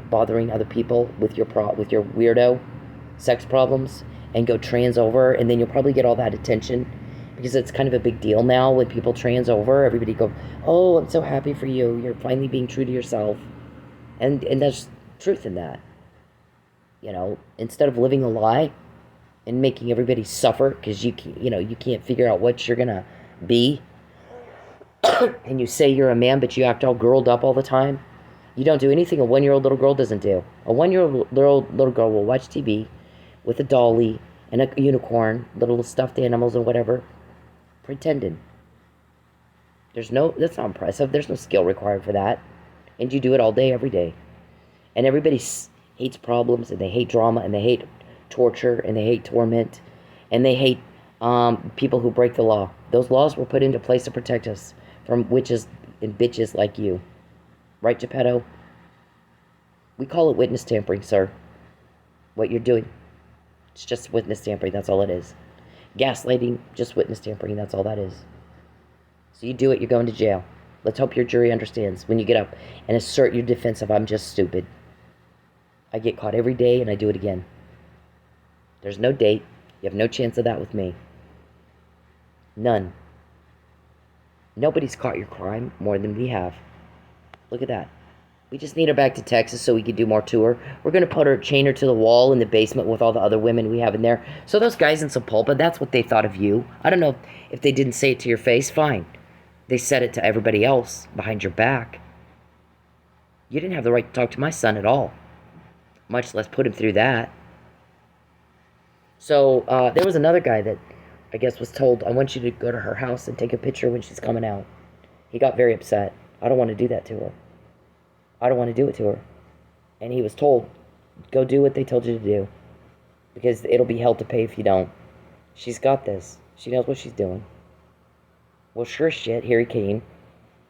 bothering other people with your weirdo sex problems and go trans over, and then you'll probably get all that attention because it's kind of a big deal now when people trans over. Everybody go, "Oh, I'm so happy for you. You're finally being true to yourself," and there's truth in that. Instead of living a lie and making everybody suffer because you can't figure out what you're gonna be, and you say you're a man but you act all girled up all the time. You don't do anything a 1-year-old little girl doesn't do. A 1-year-old little girl will watch TV with a dolly and a unicorn, little stuffed animals and whatever, pretending. That's not impressive. There's no skill required for that. And you do it all day, every day. And everybody hates problems, and they hate drama, and they hate torture, and they hate torment, and they hate people who break the law. Those laws were put into place to protect us from witches and bitches like you. Right, Geppetto? We call it witness tampering, sir. What you're doing. It's just witness tampering, that's all it is. Gaslighting, just witness tampering, that's all that is. So you do it, you're going to jail. Let's hope your jury understands when you get up and assert your defense of I'm just stupid. I get caught every day and I do it again. There's no date. You have no chance of that with me. None. Nobody's caught your crime more than we have. Look at that. We just need her back to Texas so we can do more tour. We're going to chain her to the wall in the basement with all the other women we have in there. So those guys in Sepulpa, that's what they thought of you. I don't know if they didn't say it to your face. Fine. They said it to everybody else behind your back. You didn't have the right to talk to my son at all. Much less put him through that. So there was another guy that I guess was told, I want you to go to her house and take a picture when she's coming out. He got very upset. I don't want to do that to her. I don't want to do it to her. And he was told, go do what they told you to do. Because it'll be hell to pay if you don't. She's got this. She knows what she's doing. Well, sure shit, here he came.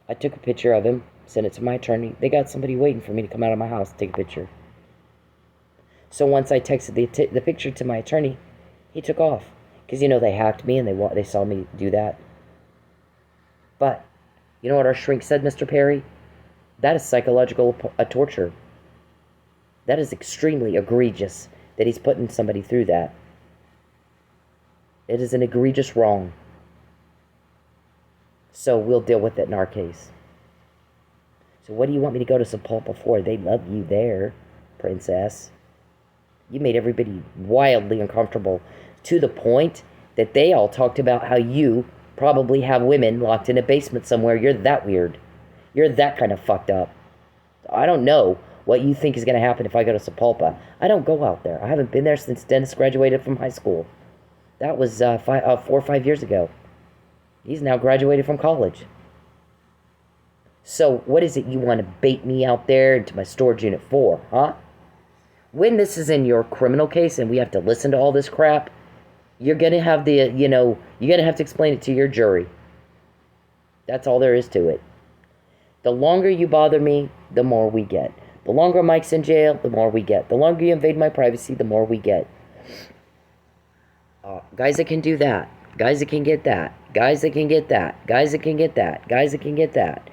I took a picture of him, sent it to my attorney. They got somebody waiting for me to come out of my house to take a picture. So once I texted the picture to my attorney, he took off. Because, they hacked me and they saw me do that. But you know what our shrink said, Mr. Perry? That is psychological torture. That is extremely egregious that he's putting somebody through that. It is an egregious wrong. So we'll deal with it in our case. So what do you want me to go to Sepulpa for? They love you there, princess. You made everybody wildly uncomfortable to the point that they all talked about how you probably have women locked in a basement somewhere. You're that weird. You're that kind of fucked up. I don't know what you think is going to happen if I go to Sepulpa. I don't go out there. I haven't been there since Dennis graduated from high school. That was 4 or 5 years ago. He's now graduated from college. So what is it you want to bait me out there into my storage unit for, huh? When this is in your criminal case and we have to listen to all this crap, you're going to have you're going to have to explain it to your jury. That's all there is to it. The longer you bother me, the more we get. The longer Mike's in jail, the more we get. The longer you invade my privacy, the more we get. Guys that can do that. Guys that can get that. Guys that can get that. Guys that can get that. Guys that can get that.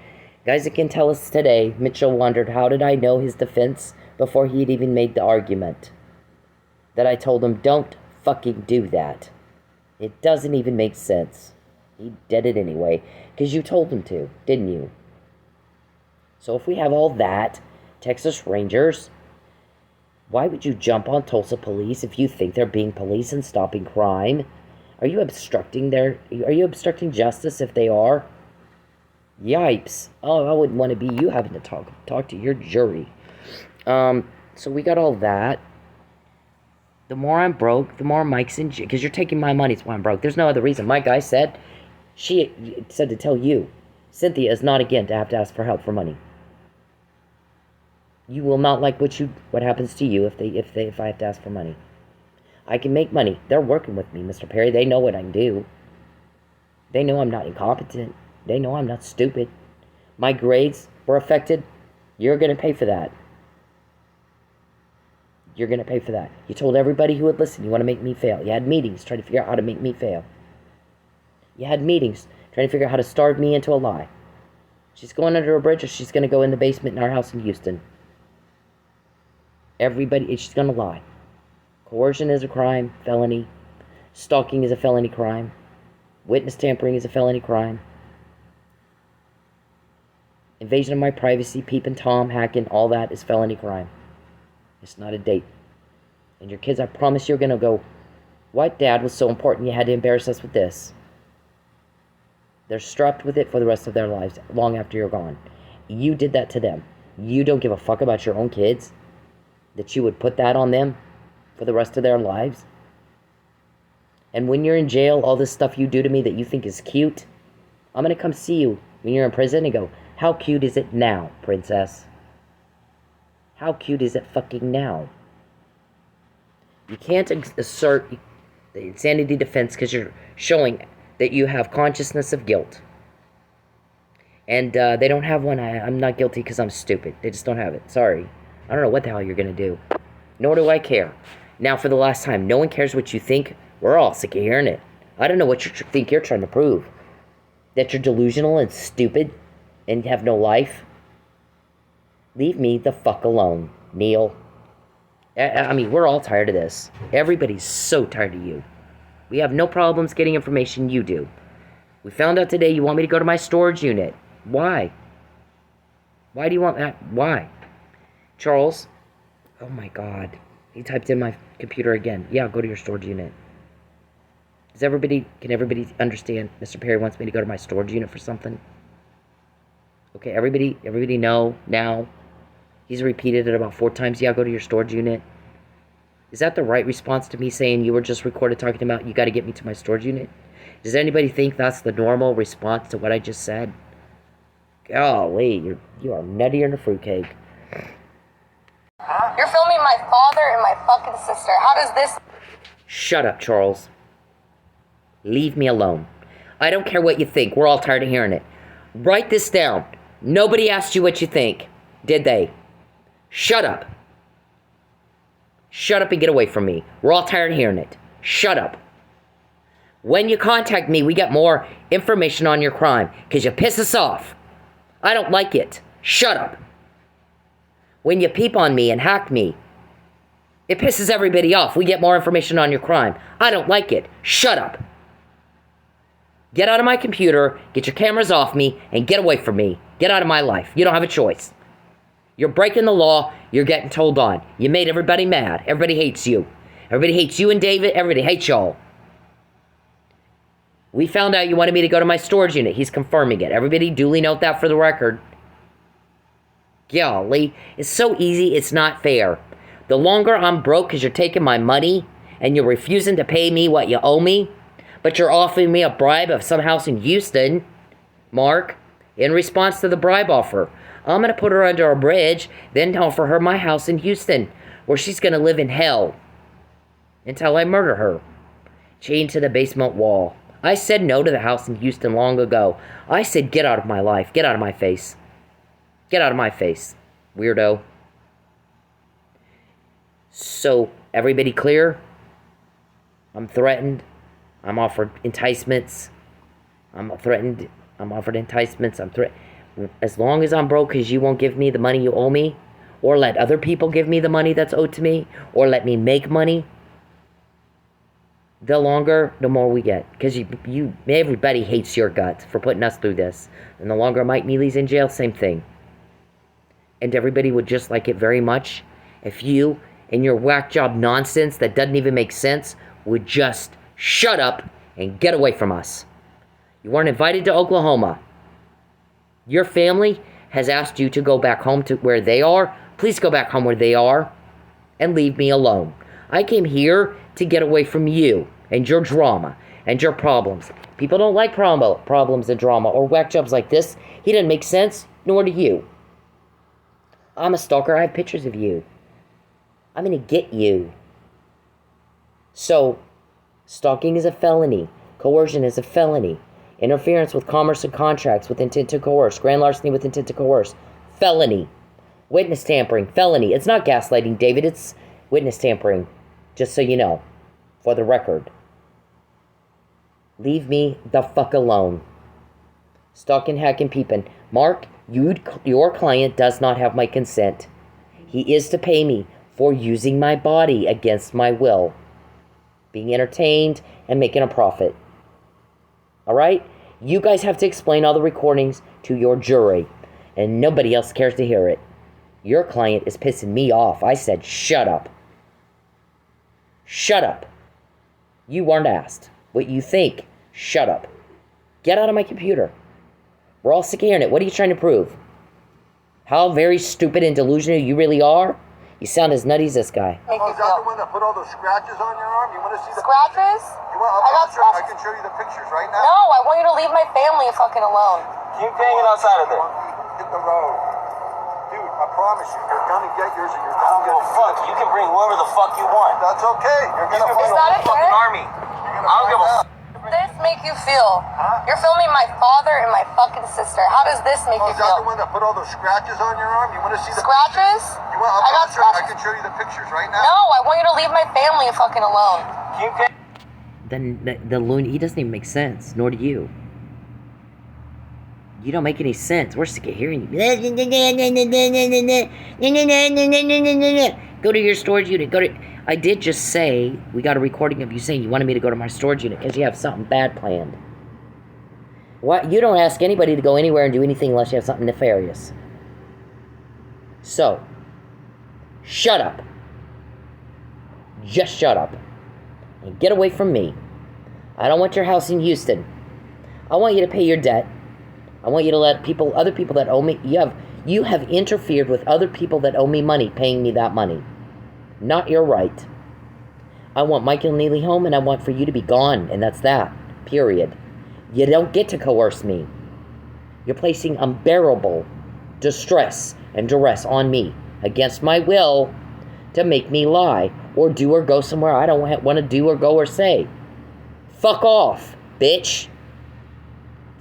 Guys that can tell us today, Mitchell wondered, how did I know his defense before he'd even made the argument? That I told him, don't fucking do that. It doesn't even make sense. He did it anyway, because you told him to, didn't you? So if we have all that, Texas Rangers, why would you jump on Tulsa police if you think they're being police and stopping crime? Are you obstructing justice if they are? Yipes. Oh, I wouldn't want to be you having to talk to your jury. So we got all that. The more I'm broke, the more Mike's in jail. Because you're taking my money, that's why I'm broke. There's no other reason. My guy said, she said to tell you, Cynthia is not again to have to ask for help for money. You will not like what happens to you if I have to ask for money. I can make money. They're working with me, Mr. Perry. They know what I can do. They know I'm not incompetent. They know I'm not stupid. My grades were affected. You're going to pay for that. You're going to pay for that. You told everybody who would listen, you want to make me fail. You had meetings trying to figure out how to make me fail. You had meetings trying to figure out how to starve me into a lie. She's going under a bridge, or she's going to go in the basement in our house in Houston. Everybody, she's going to lie. Coercion is a crime, felony. Stalking is a felony crime. Witness tampering is a felony crime. Invasion of my privacy, peeping Tom, hacking, all that is felony crime. It's not a date. And your kids, I promise you're going to go, what, Dad, was so important you had to embarrass us with this? They're strapped with it for the rest of their lives, long after you're gone. You did that to them. You don't give a fuck about your own kids? That you would put that on them for the rest of their lives? And when you're in jail, all this stuff you do to me that you think is cute, I'm going to come see you when you're in prison and go, how cute is it now, princess? How cute is it fucking now? You can't assert the insanity defense because you're showing that you have consciousness of guilt. And they don't have one. I'm not guilty because I'm stupid. They just don't have it. Sorry. I don't know what the hell you're going to do. Nor do I care. Now, for the last time, no one cares what you think. We're all sick of hearing it. I don't know what you think you're trying to prove. That you're delusional and stupid and have no life. Leave me the fuck alone, Neil. I mean, we're all tired of this. Everybody's so tired of you. We have no problems getting information, you do. We found out today you want me to go to my storage unit. Why? Why do you want that? Why? Charles? Oh my God. He typed in my computer again. Yeah, go to your storage unit. Can everybody understand? Mr. Perry wants me to go to my storage unit for something? Okay, everybody know now. He's repeated it about 4 times. Yeah, go to your storage unit. Is that the right response to me saying you were just recorded talking about you got to get me to my storage unit? Does anybody think that's the normal response to what I just said? Golly, you are nuttier than a fruitcake. You're filming my father and my fucking sister. How does this... Shut up, Charles. Leave me alone. I don't care what you think. We're all tired of hearing it. Write this down. Nobody asked you what you think, did they? Shut up. Shut up and get away from me. We're all tired of hearing it. Shut up. When you contact me, we get more information on your crime, because you piss us off. I don't like it. Shut up. When you peep on me and hack me, it pisses everybody off. We get more information on your crime. I don't like it. Shut up. Get out of my computer, get your cameras off me, and get away from me. Get out of my life. You don't have a choice. You're breaking the law. You're getting told on. You made everybody mad. Everybody hates you. Everybody hates you and David. Everybody hates y'all. We found out you wanted me to go to my storage unit. He's confirming it. Everybody duly note that for the record. Golly, it's so easy, it's not fair. The longer I'm broke because you're taking my money and you're refusing to pay me what you owe me, but you're offering me a bribe of some house in Houston, Mark, in response to the bribe offer. I'm going to put her under a bridge, then offer her my house in Houston, where she's going to live in hell until I murder her. Chained to the basement wall. I said no to the house in Houston long ago. I said, get out of my life. Get out of my face. Get out of my face, weirdo. So, everybody clear? I'm threatened. I'm offered enticements. I'm threatened. I'm offered enticements. As long as I'm broke because you won't give me the money you owe me, or let other people give me the money that's owed to me, or let me make money, the longer, the more we get. Because everybody hates your guts for putting us through this. And the longer Mike Neely's in jail, same thing. And everybody would just like it very much if you and your whack job nonsense that doesn't even make sense would just shut up and get away from us. You weren't invited to Oklahoma. Your family has asked you to go back home to where they are. Please go back home where they are and leave me alone. I came here to get away from you and your drama and your problems. People don't like problems and drama or whack jobs like this. He doesn't make sense, nor do you. I'm a stalker. I have pictures of you. I'm going to get you. So, stalking is a felony. Coercion is a felony. Interference with commerce and contracts with intent to coerce. Grand larceny with intent to coerce. Felony. Witness tampering. Felony. It's not gaslighting, David. It's witness tampering. Just so you know. For the record. Leave me the fuck alone. Stalking, hacking, peeping. Mark, your client does not have my consent. He is to pay me for using my body against my will. Being entertained and making a profit. Alright? You guys have to explain all the recordings to your jury. And nobody else cares to hear it. Your client is pissing me off. I said, shut up. Shut up. You weren't asked. What you think, shut up. Get out of my computer. We're all sick of hearing it. What are you trying to prove? How very stupid and delusional you really are? You sound as nutty as this guy. Oh, is that the one that put all those scratches on your arm? You want to see the Scratches? You want? I got I scratches. can show you the pictures right now. No, I want you to leave my family fucking alone. Keep hanging outside of there. Hit the road. Dude, I promise you, you're gonna get yours and you're I gonna don't get give a fuck. You can bring whoever the fuck you want. That's okay. You're gonna You find can bring Is that the a fucking threat? army. I don't give a fuck. This make you feel? You're filming my father and my fucking sister. How does this make Oh, you is that the feel? one that put all those scratches on your arm? You want to see the Scratches? You want? I got I scratches. can show you the pictures right now. No, I want you to leave my family fucking alone. Keep hanging. Then the loon, he doesn't even make sense, nor do you. You don't make any sense. We're sick of hearing you. Go to your storage unit. I did just say, we got a recording of you saying you wanted me to go to my storage unit because you have something bad planned. What? You don't ask anybody to go anywhere and do anything unless you have something nefarious. So, shut up. Just shut up. And get away from me. I don't want your house in Houston. I want you to pay your debt. I want you to let other people that owe me, you have interfered with other people that owe me money, paying me that money. Not your right. I want Michael Neely home, and I want for you to be gone, and that's that. Period. You don't get to coerce me. You're placing unbearable distress and duress on me against my will to make me lie or do or go somewhere I don't want to do or go or say. Fuck off, bitch.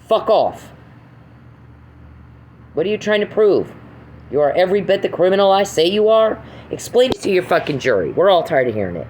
Fuck off. What are you trying to prove? You are every bit the criminal I say you are? Explain it to your fucking jury. We're all tired of hearing it.